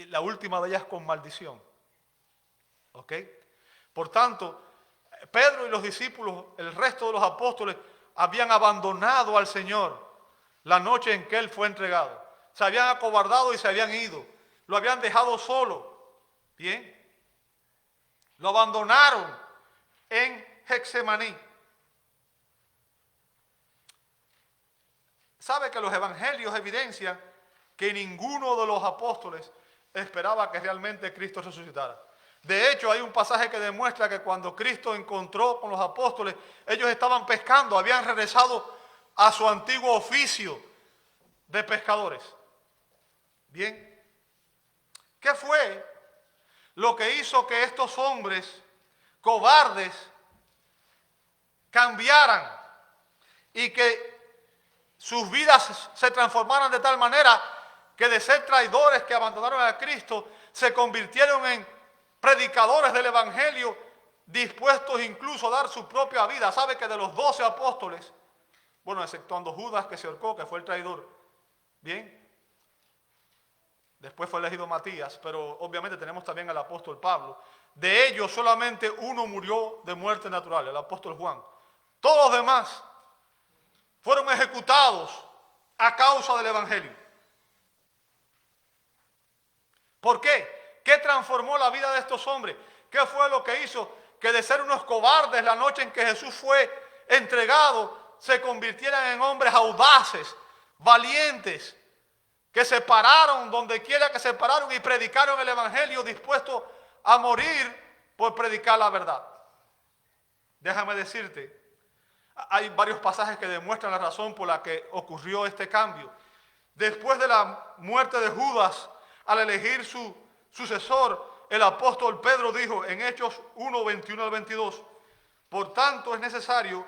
la última de ellas con maldición. ¿Ok? Por tanto, Pedro y los discípulos, el resto de los apóstoles, habían abandonado al Señor la noche en que Él fue entregado. Se habían acobardado y se habían ido. Lo habían dejado solo. Bien. Lo abandonaron en Getsemaní. Sabe que los evangelios evidencian que ninguno de los apóstoles esperaba que realmente Cristo resucitara. De hecho, hay un pasaje que demuestra que cuando Cristo encontró con los apóstoles, ellos estaban pescando, habían regresado a su antiguo oficio de pescadores. Bien, ¿qué fue lo que hizo que estos hombres cobardes cambiaran y que sus vidas se transformaran de tal manera que de ser traidores que abandonaron a Cristo, se convirtieron en predicadores del Evangelio, dispuestos incluso a dar su propia vida? Sabe que de los 12 apóstoles, bueno, exceptuando Judas, que se ahorcó, que fue el traidor, bien, después fue elegido Matías, pero obviamente tenemos también al apóstol Pablo. De ellos solamente uno murió de muerte natural, el apóstol Juan. Todos los demás fueron ejecutados a causa del Evangelio. ¿Por qué? ¿Qué transformó la vida de estos hombres? ¿Qué fue lo que hizo que de ser unos cobardes la noche en que Jesús fue entregado, se convirtieran en hombres audaces, valientes, que se pararon donde quiera que se pararon y predicaron el Evangelio, dispuestos a morir por predicar la verdad? Déjame decirte, hay varios pasajes que demuestran la razón por la que ocurrió este cambio. Después de la muerte de Judas, al elegir su sucesor, el apóstol Pedro dijo en Hechos 1, 21 al 22, por tanto es necesario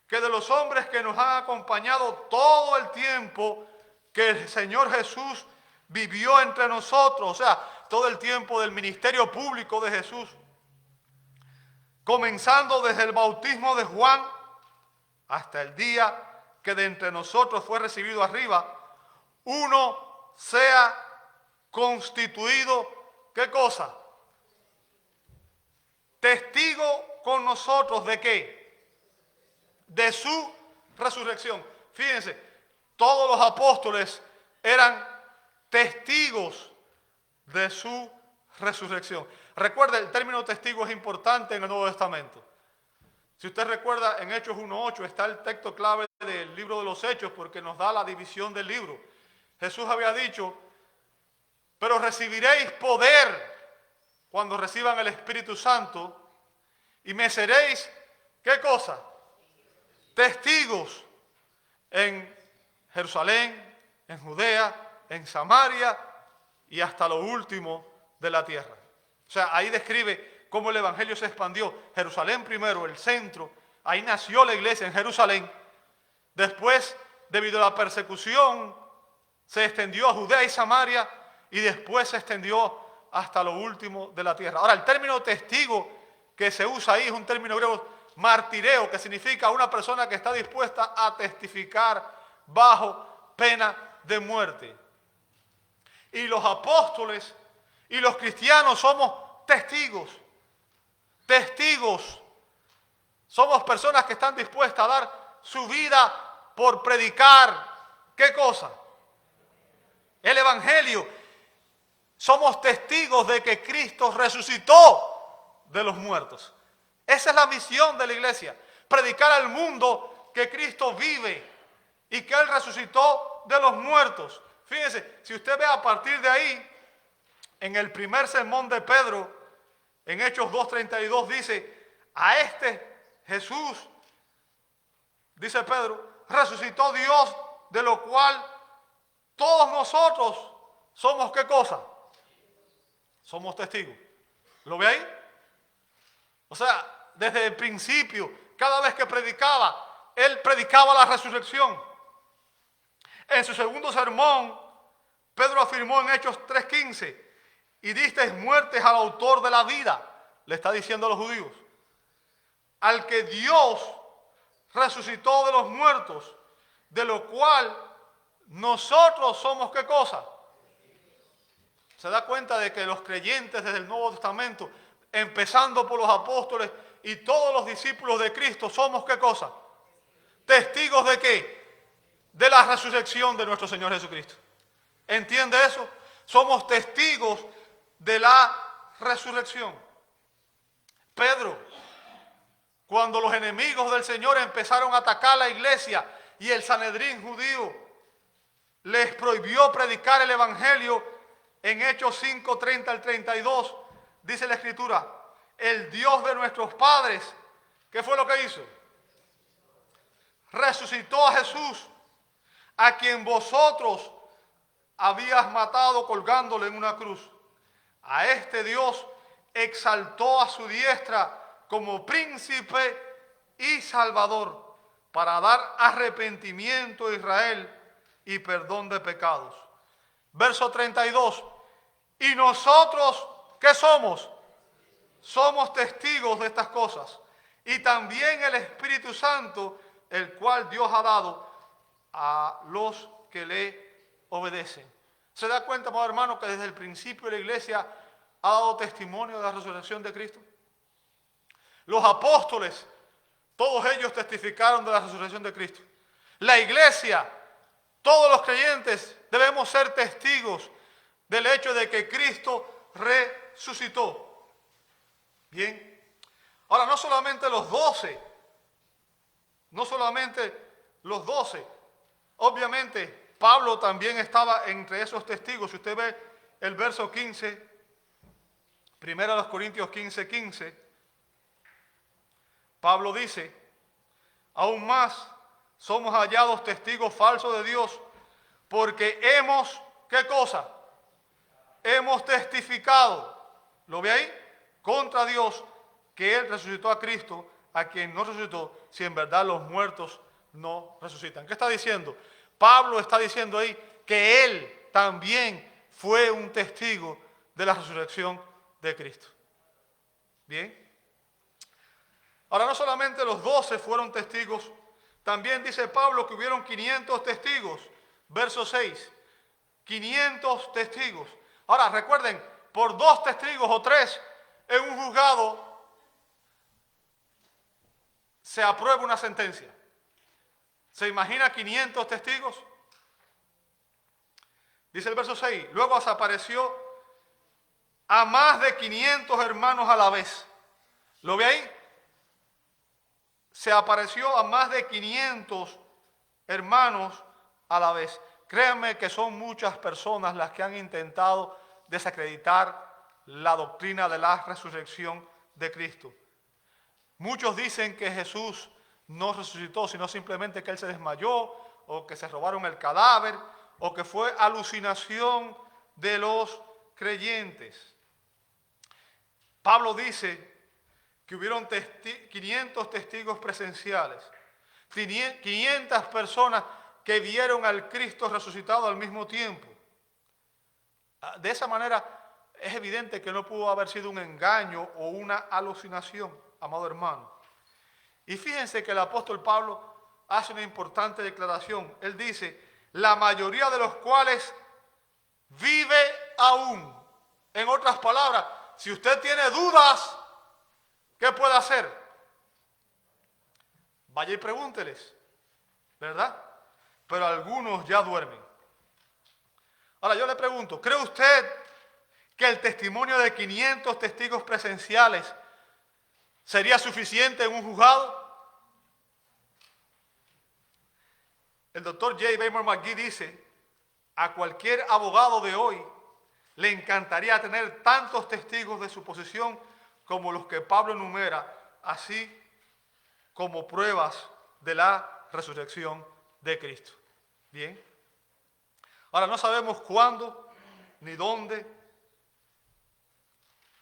que de los hombres que nos han acompañado todo el tiempo que el Señor Jesús vivió entre nosotros, o sea, todo el tiempo del ministerio público de Jesús, comenzando desde el bautismo de Juan hasta el día que de entre nosotros fue recibido arriba, uno sea constituido, ¿qué cosa? Testigo con nosotros, ¿de qué? De su resurrección. Fíjense, todos los apóstoles eran testigos de su resurrección. Recuerde, el término testigo es importante en el Nuevo Testamento. Si usted recuerda, en Hechos 1:8 está el texto clave del libro de los Hechos, porque nos da la división del libro. Jesús había dicho, pero recibiréis poder cuando reciban el Espíritu Santo y me seréis, ¿qué cosa? Testigos en Jerusalén, en Judea, en Samaria y hasta lo último de la tierra. O sea, ahí describe cómo el Evangelio se expandió. Jerusalén primero, el centro, ahí nació la iglesia en Jerusalén. Después, debido a la persecución, se extendió a Judea y Samaria y después se extendió hasta lo último de la tierra. Ahora, el término testigo que se usa ahí es un término griego, martireo, que significa una persona que está dispuesta a testificar bajo pena de muerte. Y los apóstoles y los cristianos somos testigos. Testigos. Somos personas que están dispuestas a dar su vida por predicar, ¿qué cosa? El Evangelio. Somos testigos de que Cristo resucitó de los muertos. Esa es la misión de la iglesia. Predicar al mundo que Cristo vive y que Él resucitó de los muertos. Fíjense, si usted ve a partir de ahí, en el primer sermón de Pedro, en Hechos 2:32 dice, a este Jesús, dice Pedro, resucitó Dios, de lo cual todos nosotros somos, ¿qué cosa? Somos testigos. ¿Lo ve ahí? O sea, desde el principio, cada vez que predicaba, él predicaba la resurrección. En su segundo sermón, Pedro afirmó en Hechos 3:15, y disteis muertes al autor de la vida, le está diciendo a los judíos, al que Dios resucitó de los muertos, de lo cual nosotros somos, ¿qué cosa? Se da cuenta de que los creyentes desde el Nuevo Testamento, empezando por los apóstoles y todos los discípulos de Cristo, somos, ¿qué cosa? ¿Testigos de qué? De la resurrección de nuestro Señor Jesucristo. ¿Entiende eso? Somos testigos de la resurrección. Pedro, cuando los enemigos del Señor empezaron a atacar la iglesia y el Sanedrín judío les prohibió predicar el evangelio, en Hechos 5, 30 al 32, dice la Escritura, el Dios de nuestros padres, ¿qué fue lo que hizo? Resucitó a Jesús, a quien vosotros habías matado colgándole en una cruz. A este Dios exaltó a su diestra como príncipe y salvador, para dar arrepentimiento a Israel y perdón de pecados. Verso 32. Y nosotros, ¿qué somos? Somos testigos de estas cosas. Y también el Espíritu Santo, el cual Dios ha dado a los que le obedecen. ¿Se da cuenta, amado hermano, que desde el principio la iglesia ha dado testimonio de la resurrección de Cristo? Los apóstoles, todos ellos testificaron de la resurrección de Cristo. La iglesia, todos los creyentes debemos ser testigos del hecho de que Cristo resucitó. Bien. Ahora, no solamente los 12, obviamente Pablo también estaba entre esos testigos. Si usted ve el verso 15, 1 Corintios 15, 15, Pablo dice, aún más somos hallados testigos falsos de Dios, porque hemos, ¿qué cosa? Hemos testificado, ¿lo ve ahí? Contra Dios, que Él resucitó a Cristo, a quien no resucitó, si en verdad los muertos no resucitan. ¿Qué está diciendo? Pablo está diciendo ahí que Él también fue un testigo de la resurrección de Cristo. Bien. Ahora, no solamente los 12 fueron testigos, también dice Pablo que hubieron 500 testigos. Verso 6. 500 testigos. Ahora, recuerden, por 2 testigos o 3 en un juzgado se aprueba una sentencia. ¿Se imagina 500 testigos? Dice el verso 6. Luego se apareció a más de 500 hermanos a la vez. ¿Lo ve ahí? Se apareció a más de 500 hermanos a la vez. Créanme que son muchas personas las que han intentado desacreditar la doctrina de la resurrección de Cristo. Muchos dicen que Jesús no resucitó, sino simplemente que Él se desmayó, o que se robaron el cadáver, o que fue alucinación de los creyentes. Pablo dice que hubieron 500 testigos presenciales, 500 personas que vieron al Cristo resucitado al mismo tiempo. De esa manera es evidente que no pudo haber sido un engaño o una alucinación, amado hermano. Y fíjense que el apóstol Pablo hace una importante declaración. Él dice, la mayoría de los cuales vive aún. En otras palabras, si usted tiene dudas, ¿qué puede hacer? Vaya y pregúnteles, ¿verdad? Pero algunos ya duermen. Ahora yo le pregunto, ¿cree usted que el testimonio de 500 testigos presenciales sería suficiente en un juzgado? El doctor J. Baymore McGee dice, a cualquier abogado de hoy le encantaría tener tantos testigos de su posición como los que Pablo enumera, así como pruebas de la resurrección de Cristo. Bien. Ahora no sabemos cuándo ni dónde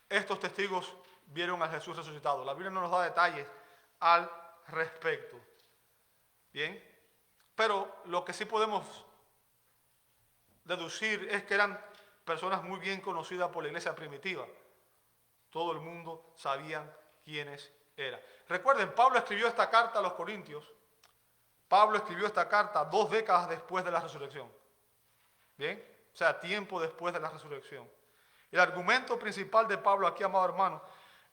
estos testigos vieron a Jesús resucitado. La Biblia no nos da detalles al respecto. Bien. Pero lo que sí podemos deducir es que eran personas muy bien conocidas por la iglesia primitiva. Todo el mundo sabía quiénes eran. Recuerden, Pablo escribió esta carta a los Corintios. Pablo escribió esta carta 2 décadas después de la resurrección. Bien, o sea, tiempo después de la resurrección. El argumento principal de Pablo aquí, amado hermano,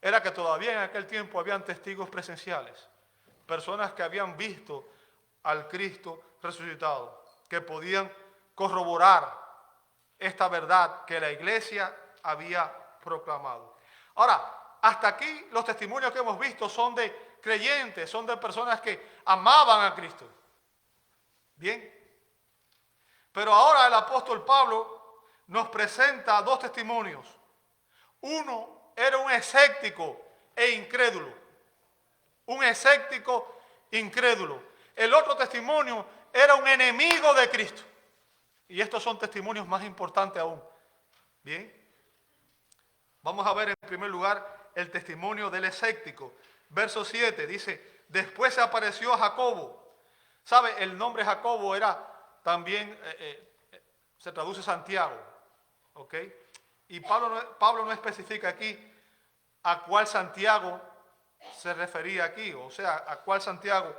era que todavía en aquel tiempo habían testigos presenciales. Personas que habían visto al Cristo resucitado, que podían corroborar esta verdad que la iglesia había proclamado. Ahora, hasta aquí los testimonios que hemos visto son de creyentes, son de personas que amaban a Cristo. Bien. Pero ahora el apóstol Pablo nos presenta dos testimonios. Uno era un escéptico e incrédulo. Un escéptico incrédulo. El otro testimonio era un enemigo de Cristo. Y estos son testimonios más importantes aún. Bien. Vamos a ver en primer lugar el testimonio del escéptico. Verso 7 dice, después se apareció a Jacobo. ¿Sabe? El nombre Jacobo era también, se traduce Santiago. ¿Ok? Y Pablo no especifica aquí a cuál Santiago se refería aquí. O sea, a cuál Santiago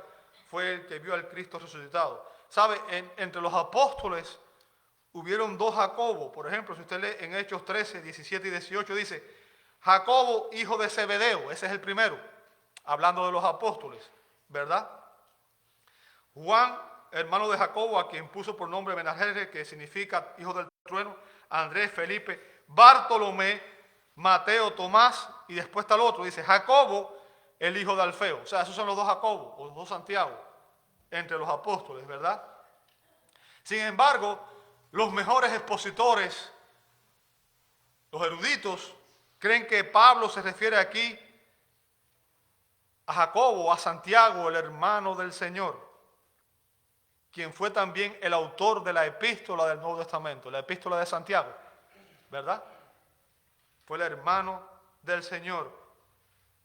fue el que vio al Cristo resucitado. ¿Sabe? Entre los apóstoles hubieron dos Jacobo. Por ejemplo, si usted lee en Hechos 13, 17 y 18, dice, Jacobo, hijo de Zebedeo. Ese es el primero, hablando de los apóstoles, ¿verdad? Juan, hermano de Jacobo, a quien puso por nombre Boanerges, que significa hijo del trueno. Andrés, Felipe, Bartolomé, Mateo, Tomás, y después está el otro. Dice, Jacobo, el hijo de Alfeo. O sea, esos son los dos Jacobos, o los dos Santiago, entre los apóstoles, ¿verdad? Sin embargo, los mejores expositores, los eruditos, creen que Pablo se refiere aquí a Jacobo, a Santiago, el hermano del Señor, quien fue también el autor de la epístola del Nuevo Testamento, la epístola de Santiago, ¿verdad? Fue el hermano del Señor,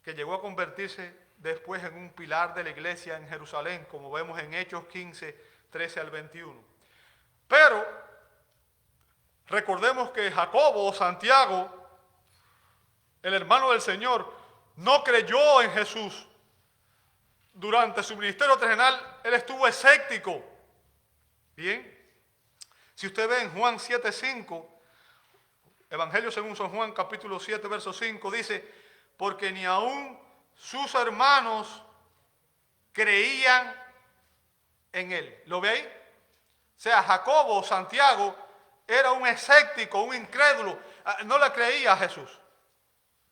que llegó a convertirse después en un pilar de la iglesia en Jerusalén, como vemos en Hechos 15, 13 al 21. Pero recordemos que Jacobo o Santiago, el hermano del Señor, no creyó en Jesús. Durante su ministerio terrenal, él estuvo escéptico. Bien, si usted ve en Juan 7:5, Evangelio según San Juan, capítulo 7, verso 5, dice, porque ni aún sus hermanos creían en él. ¿Lo ve ahí? O sea, Jacobo, Santiago, era un escéptico, un incrédulo. No le creía a Jesús.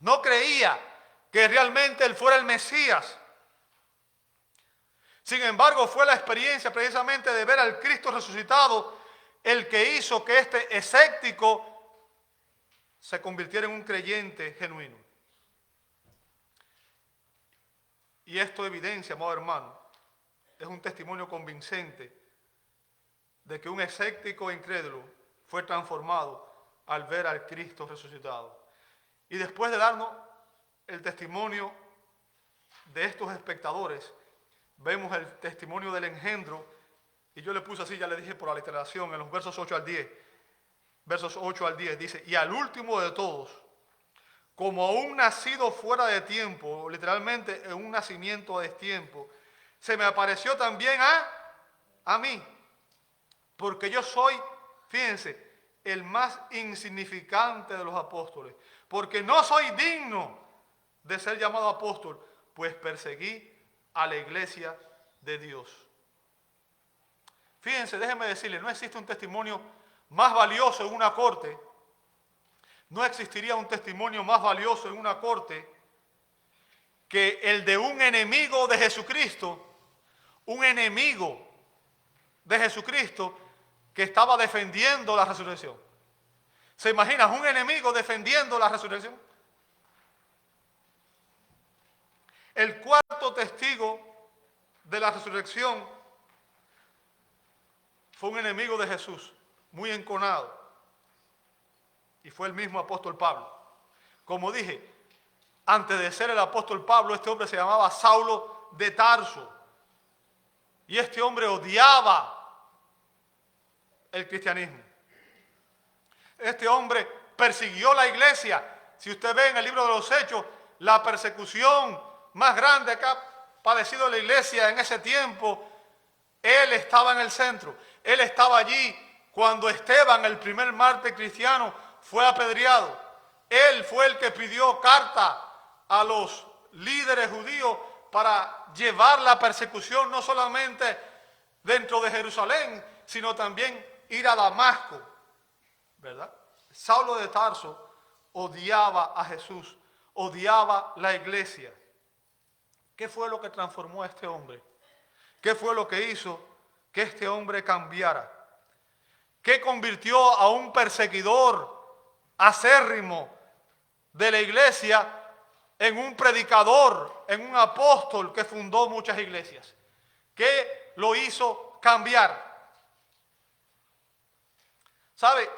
No creía que realmente él fuera el Mesías. Sin embargo, fue la experiencia precisamente de ver al Cristo resucitado el que hizo que este escéptico se convirtiera en un creyente genuino. Y esto evidencia, amado hermano, es un testimonio convincente de que un escéptico e incrédulo fue transformado al ver al Cristo resucitado. Y después de darnos el testimonio de estos espectadores, vemos el testimonio del engendro, y yo le puse así, ya le dije por aliteración, en los versos 8 al 10. Versos 8 al 10 dice, y al último de todos, como a un nacido fuera de tiempo, literalmente en un nacimiento a destiempo, se me apareció también a mí, porque yo soy, fíjense, el más insignificante de los apóstoles, porque no soy digno de ser llamado apóstol, pues perseguí a la iglesia de Dios. Fíjense, déjenme decirles, no existe un testimonio más valioso en una corte, no existiría un testimonio más valioso en una corte que el de un enemigo de Jesucristo, un enemigo de Jesucristo que estaba defendiendo la resurrección. ¿Se imaginan un enemigo defendiendo la resurrección? El cuarto testigo de la resurrección fue un enemigo de Jesús, muy enconado, y fue el mismo apóstol Pablo. Como dije, antes de ser el apóstol Pablo, este hombre se llamaba Saulo de Tarso, y este hombre odiaba el cristianismo. Este hombre persiguió la iglesia. Si usted ve en el libro de los Hechos, la persecución más grande que ha padecido la iglesia en ese tiempo, él estaba en el centro. Él estaba allí cuando Esteban, el primer mártir cristiano, fue apedreado. Él fue el que pidió carta a los líderes judíos para llevar la persecución no solamente dentro de Jerusalén, sino también ir a Damasco, ¿verdad? Saulo de Tarso odiaba a Jesús, odiaba la iglesia. ¿Qué fue lo que transformó a este hombre? ¿Qué fue lo que hizo que este hombre cambiara? ¿Qué convirtió a un perseguidor acérrimo de la iglesia en un predicador, en un apóstol que fundó muchas iglesias? ¿Qué lo hizo cambiar? ¿Sabe?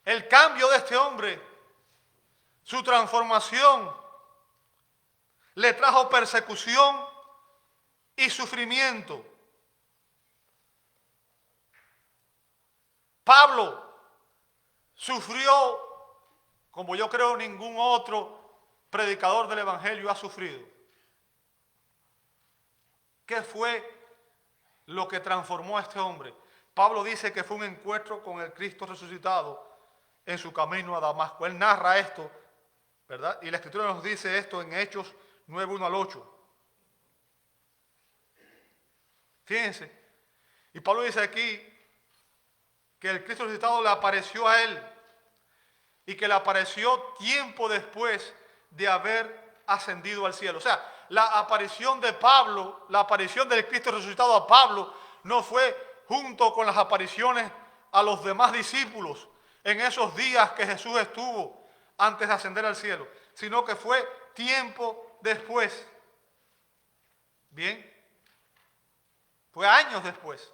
El cambio de este hombre, su transformación, le trajo persecución y sufrimiento. Pablo sufrió como yo creo ningún otro predicador del evangelio ha sufrido. ¿Qué fue lo que transformó a este hombre? Pablo dice que fue un encuentro con el Cristo resucitado en su camino a Damasco. Él narra esto, ¿verdad? Y la Escritura nos dice esto en Hechos 9, 1 al 8. Fíjense. Y Pablo dice aquí que el Cristo resucitado le apareció a él y que le apareció tiempo después de haber ascendido al cielo. O sea, la aparición de Pablo, la aparición del Cristo resucitado a Pablo no fue junto con las apariciones a los demás discípulos en esos días que Jesús estuvo antes de ascender al cielo, sino que fue tiempo después. Bien, fue años después.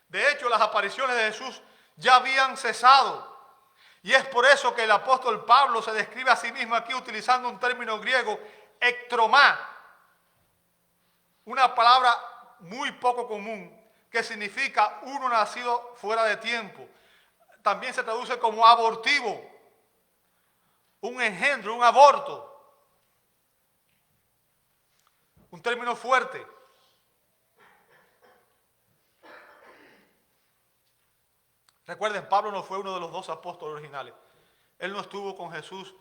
De hecho, las apariciones de Jesús ya habían cesado. Y es por eso que el apóstol Pablo se describe a sí mismo aquí utilizando un término griego, ektromá, una palabra muy poco común que significa uno nacido fuera de tiempo. También se traduce como abortivo, un engendro, un aborto, un término fuerte. Recuerden, Pablo no fue uno de los 12 apóstoles originales. Él no estuvo con Jesús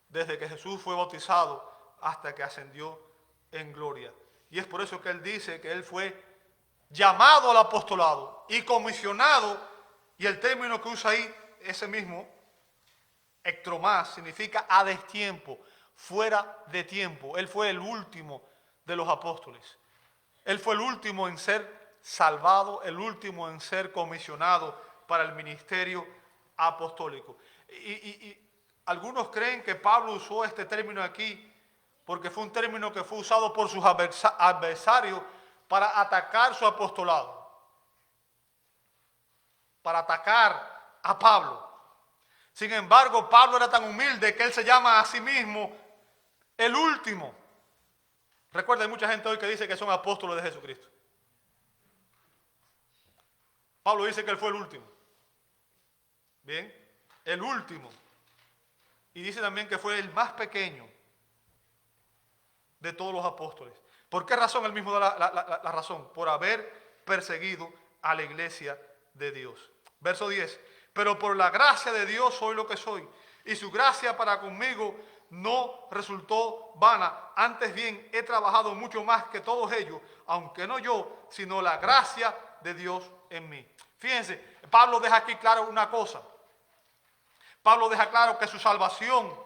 desde que Jesús fue bautizado hasta que ascendió en gloria. Y es por eso que él dice que él fue llamado al apostolado y comisionado, y el término que usa ahí, ese mismo, ektromás, significa a destiempo, fuera de tiempo. Él fue el último de los apóstoles. Él fue el último en ser salvado, el último en ser comisionado para el ministerio apostólico. Y algunos creen que Pablo usó este término aquí porque fue un término que fue usado por sus adversarios para atacar su apostolado, para atacar a Pablo. Sin embargo, Pablo era tan humilde que él se llama a sí mismo el último. Recuerda, hay mucha gente hoy que dice que son apóstoles de Jesucristo. Pablo dice que él fue el último. Bien, el último. Y dice también que fue el más pequeño de todos los apóstoles. ¿Por qué razón? Él mismo da la razón. Por haber perseguido a la iglesia de Dios. Verso 10. Pero por la gracia de Dios soy lo que soy. Y su gracia para conmigo no resultó vana. Antes bien, he trabajado mucho más que todos ellos. Aunque no yo, sino la gracia de Dios en mí. Fíjense, Pablo deja aquí claro una cosa. Pablo deja claro que su salvación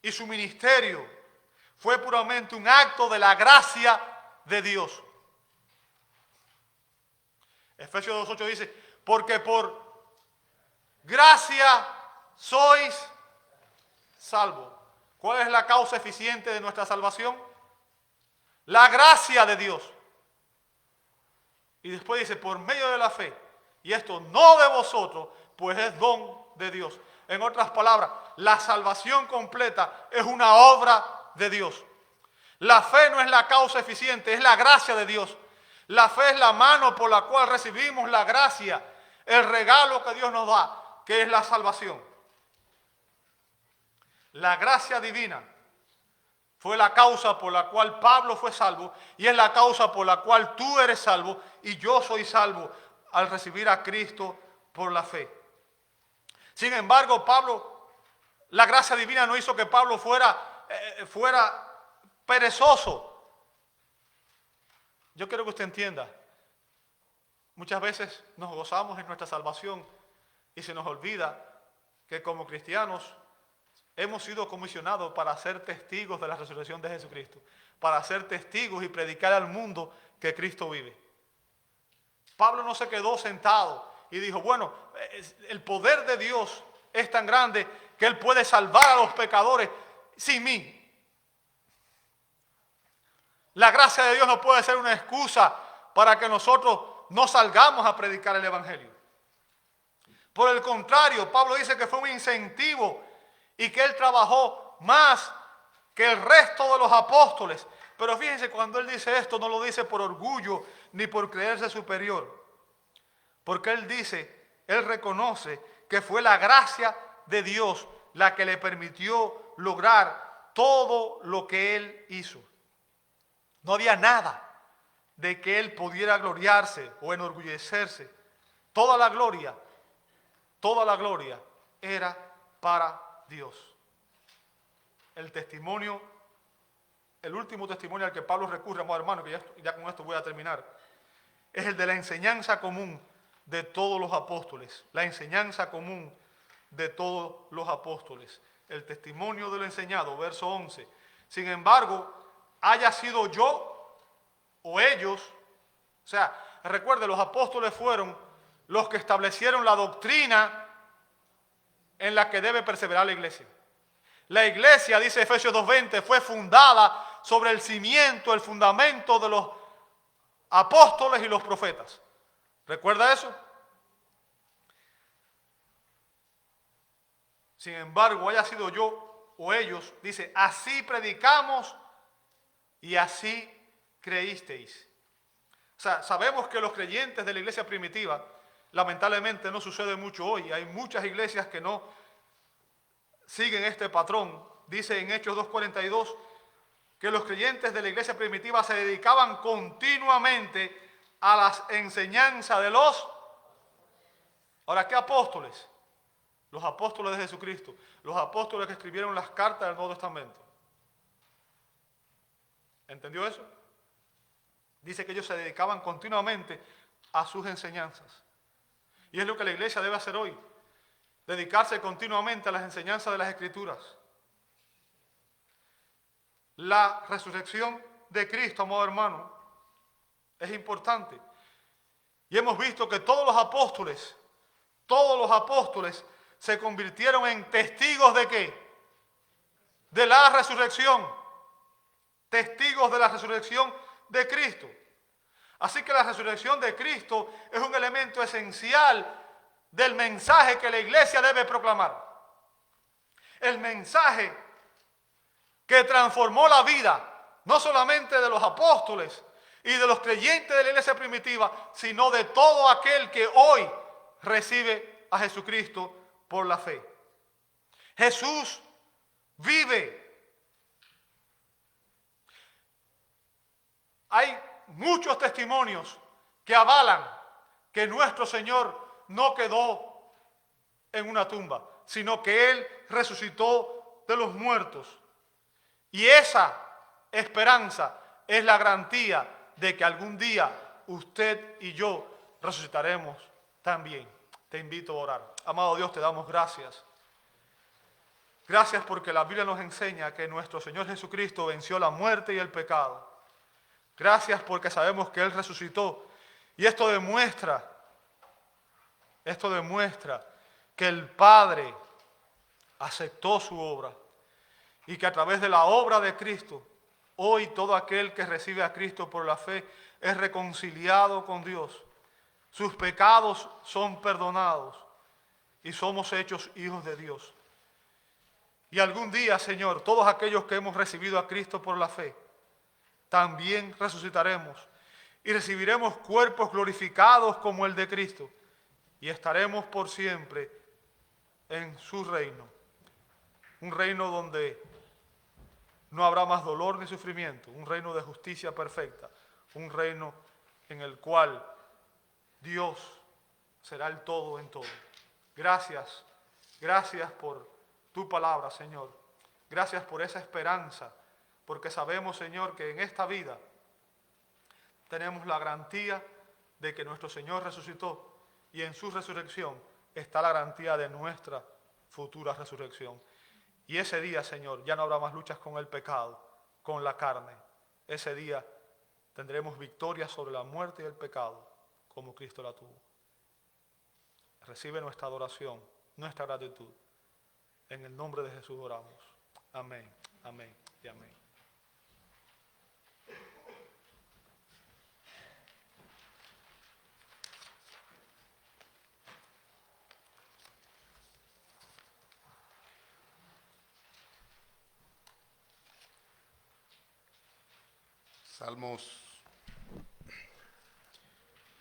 y su ministerio fue puramente un acto de la gracia de Dios. Efesios 2:8 dice, porque por gracia sois salvos. ¿Cuál es la causa eficiente de nuestra salvación? La gracia de Dios. Y después dice, por medio de la fe, y esto no de vosotros, pues es don de Dios. En otras palabras, la salvación completa es una obra de Dios. La fe no es la causa eficiente, es la gracia de Dios. La fe es la mano por la cual recibimos la gracia, el regalo que Dios nos da, que es la salvación. La gracia divina fue la causa por la cual Pablo fue salvo y es la causa por la cual tú eres salvo y yo soy salvo al recibir a Cristo por la fe. Sin embargo, la gracia divina no hizo que Pablo fuera perezoso. Yo quiero que usted entienda, muchas veces nos gozamos en nuestra salvación y se nos olvida que como cristianos hemos sido comisionados para ser testigos de la resurrección de Jesucristo, para ser testigos y predicar al mundo que Cristo vive. Pablo no se quedó sentado y dijo, bueno, el poder de Dios es tan grande que Él puede salvar a los pecadores sin mí. La gracia de Dios no puede ser una excusa para que nosotros no salgamos a predicar el Evangelio. Por el contrario, Pablo dice que fue un incentivo y que él trabajó más que el resto de los apóstoles. Pero fíjense, cuando él dice esto, no lo dice por orgullo ni por creerse superior. Porque él dice, él reconoce que fue la gracia de Dios la que le permitió lograr todo lo que él hizo. No había nada de que él pudiera gloriarse o enorgullecerse. Toda la gloria era para Dios. El testimonio, el último testimonio al que Pablo recurre, amado hermano, que ya con esto voy a terminar, es el de la enseñanza común de todos los apóstoles. La enseñanza común de todos los apóstoles. El testimonio de lo enseñado, verso 11. Sin embargo, haya sido yo o ellos, o sea, recuerde, los apóstoles fueron los que establecieron la doctrina en la que debe perseverar la iglesia. La iglesia, dice Efesios 2:20, fue fundada sobre el cimiento, el fundamento de los apóstoles y los profetas. ¿Recuerda eso? Sin embargo, haya sido yo o ellos, dice, así predicamos y así creísteis. O sea, sabemos que los creyentes de la iglesia primitiva, lamentablemente no sucede mucho hoy. Hay muchas iglesias que no siguen este patrón. Dice en Hechos 2:42 que los creyentes de la iglesia primitiva se dedicaban continuamente a las enseñanzas de los... Ahora, ¿qué apóstoles? Los apóstoles de Jesucristo, los apóstoles que escribieron las cartas del Nuevo Testamento. ¿Entendió eso? Dice que ellos se dedicaban continuamente a sus enseñanzas. Y es lo que la iglesia debe hacer hoy, dedicarse continuamente a las enseñanzas de las Escrituras. La resurrección de Cristo, amado hermano, es importante. Y hemos visto que todos los apóstoles se convirtieron en testigos ¿de qué? De la resurrección. Testigos de la resurrección de Cristo. Así que la resurrección de Cristo es un elemento esencial del mensaje que la iglesia debe proclamar. El mensaje que transformó la vida, no solamente de los apóstoles y de los creyentes de la iglesia primitiva, sino de todo aquel que hoy recibe a Jesucristo por la fe. Jesús vive. Hay muchos testimonios que avalan que nuestro Señor no quedó en una tumba, sino que Él resucitó de los muertos. Y esa esperanza es la garantía de que algún día usted y yo resucitaremos también. Te invito a orar. Amado Dios, te damos gracias. Gracias porque la Biblia nos enseña que nuestro Señor Jesucristo venció la muerte y el pecado. Gracias porque sabemos que Él resucitó. Y esto demuestra que el Padre aceptó su obra. Y que a través de la obra de Cristo, hoy todo aquel que recibe a Cristo por la fe es reconciliado con Dios. Sus pecados son perdonados y somos hechos hijos de Dios. Y algún día, Señor, todos aquellos que hemos recibido a Cristo por la fe, también resucitaremos y recibiremos cuerpos glorificados como el de Cristo y estaremos por siempre en su reino. Un reino donde no habrá más dolor ni sufrimiento, un reino de justicia perfecta, un reino en el cual Dios será el todo en todo. Gracias por tu palabra, Señor. Gracias por esa esperanza, porque sabemos, Señor, que en esta vida tenemos la garantía de que nuestro Señor resucitó y en su resurrección está la garantía de nuestra futura resurrección. Y ese día, Señor, ya no habrá más luchas con el pecado, con la carne. Ese día tendremos victoria sobre la muerte y el pecado, como Cristo la tuvo. Recibe nuestra adoración, nuestra gratitud. En el nombre de Jesús oramos. Amén, amén y amén.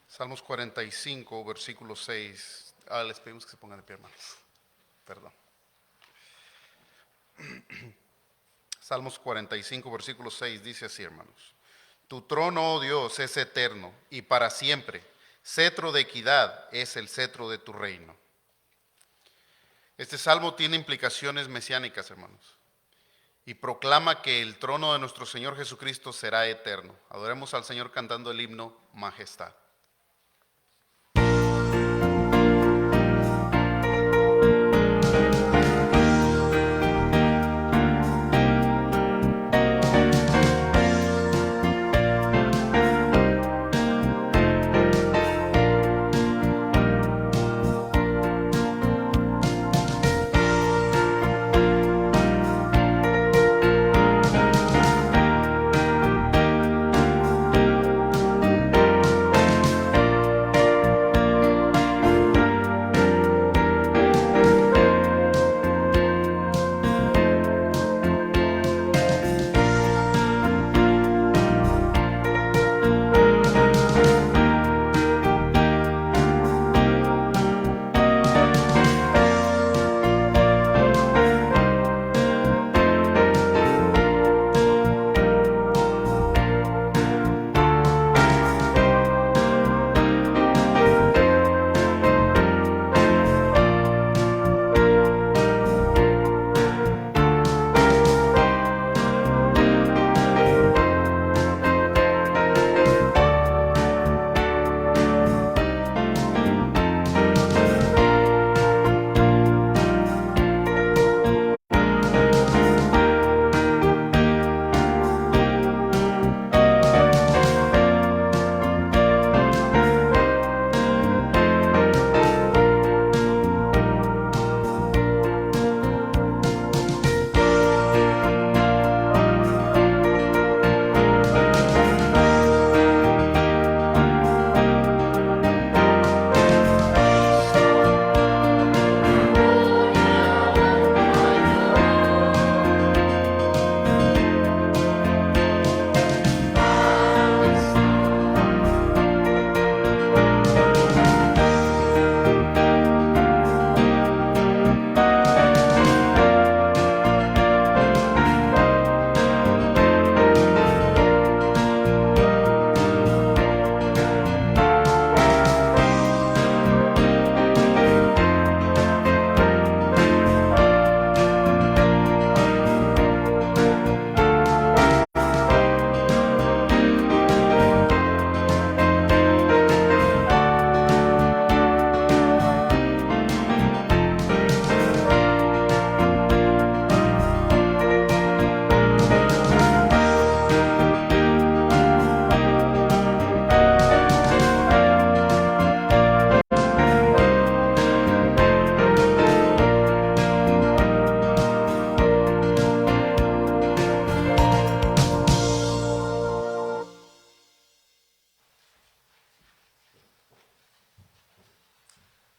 Salmos 45, versículo 6. Les pedimos que se pongan de pie, hermanos. Perdón. Salmos 45, versículo 6 dice así, hermanos. Tu trono, oh Dios, es eterno y para siempre. Cetro de equidad es el cetro de tu reino. Este salmo tiene implicaciones mesiánicas, hermanos, y proclama que el trono de nuestro Señor Jesucristo será eterno. Adoremos al Señor cantando el himno Majestad.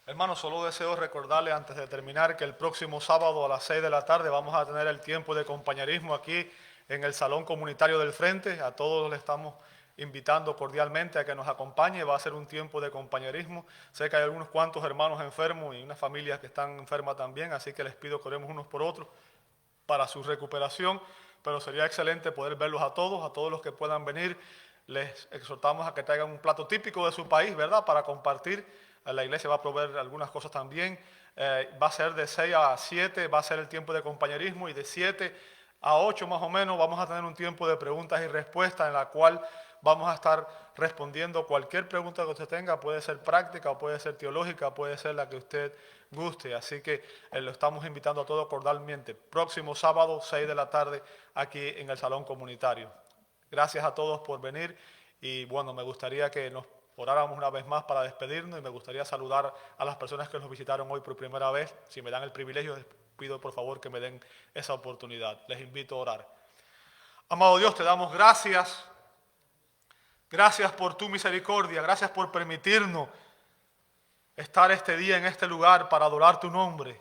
Hermanos, solo deseo recordarle antes de terminar que el próximo sábado a las 6 de la tarde vamos a tener el tiempo de compañerismo aquí en el Salón Comunitario del Frente. A todos les estamos invitando cordialmente a que nos acompañe. Va a ser un tiempo de compañerismo. Sé que hay algunos cuantos hermanos enfermos y unas familias que están enfermas también, así que les pido que oremos unos por otros para su recuperación. Pero sería excelente poder verlos a todos los que puedan venir. Les exhortamos a que traigan un plato típico de su país, ¿verdad?, para compartir. La iglesia va a proveer algunas cosas también. Va a ser de 6 a 7, va a ser el tiempo de compañerismo, y de 7 a 8 más o menos vamos a tener un tiempo de preguntas y respuestas en la cual Vamos a estar respondiendo cualquier pregunta que usted tenga, puede ser práctica o puede ser teológica, puede ser la que usted guste. Así que lo estamos invitando a todos cordialmente. Próximo sábado, 6 de la tarde, aquí en el Salón Comunitario. Gracias a todos por venir y bueno, me gustaría que nos oráramos una vez más para despedirnos y me gustaría saludar a las personas que nos visitaron hoy por primera vez. Si me dan el privilegio, les pido por favor que me den esa oportunidad. Les invito a orar. Amado Dios, te damos gracias. Gracias por tu misericordia. Gracias por permitirnos estar este día en este lugar para adorar tu nombre.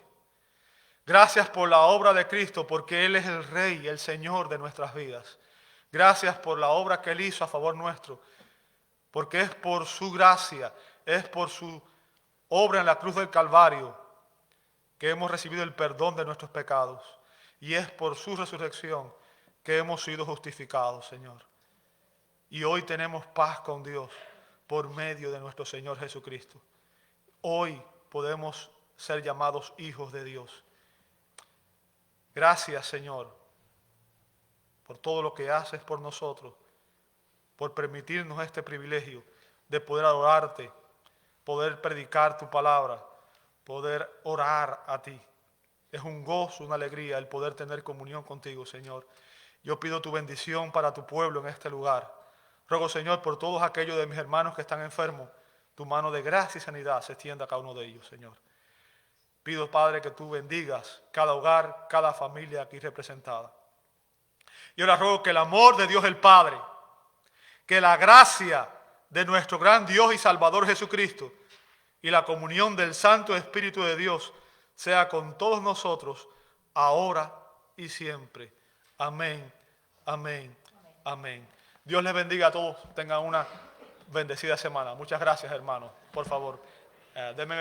Gracias por la obra de Cristo, porque Él es el Rey, el Señor de nuestras vidas. Gracias por la obra que Él hizo a favor nuestro, porque es por su gracia, es por su obra en la cruz del Calvario que hemos recibido el perdón de nuestros pecados. Y es por su resurrección que hemos sido justificados, Señor. Y hoy tenemos paz con Dios por medio de nuestro Señor Jesucristo. Hoy podemos ser llamados hijos de Dios. Gracias, Señor, por todo lo que haces por nosotros, por permitirnos este privilegio de poder adorarte, poder predicar tu palabra, poder orar a ti. Es un gozo, una alegría el poder tener comunión contigo, Señor. Yo pido tu bendición para tu pueblo en este lugar. Ruego, Señor, por todos aquellos de mis hermanos que están enfermos, tu mano de gracia y sanidad se extienda a cada uno de ellos, Señor. Pido, Padre, que tú bendigas cada hogar, cada familia aquí representada. Y ahora ruego que el amor de Dios el Padre, que la gracia de nuestro gran Dios y Salvador Jesucristo y la comunión del Santo Espíritu de Dios sea con todos nosotros, ahora y siempre. Amén, amén, amén. Dios les bendiga a todos. Tengan una bendecida semana. Muchas gracias, hermanos. Por favor, denme el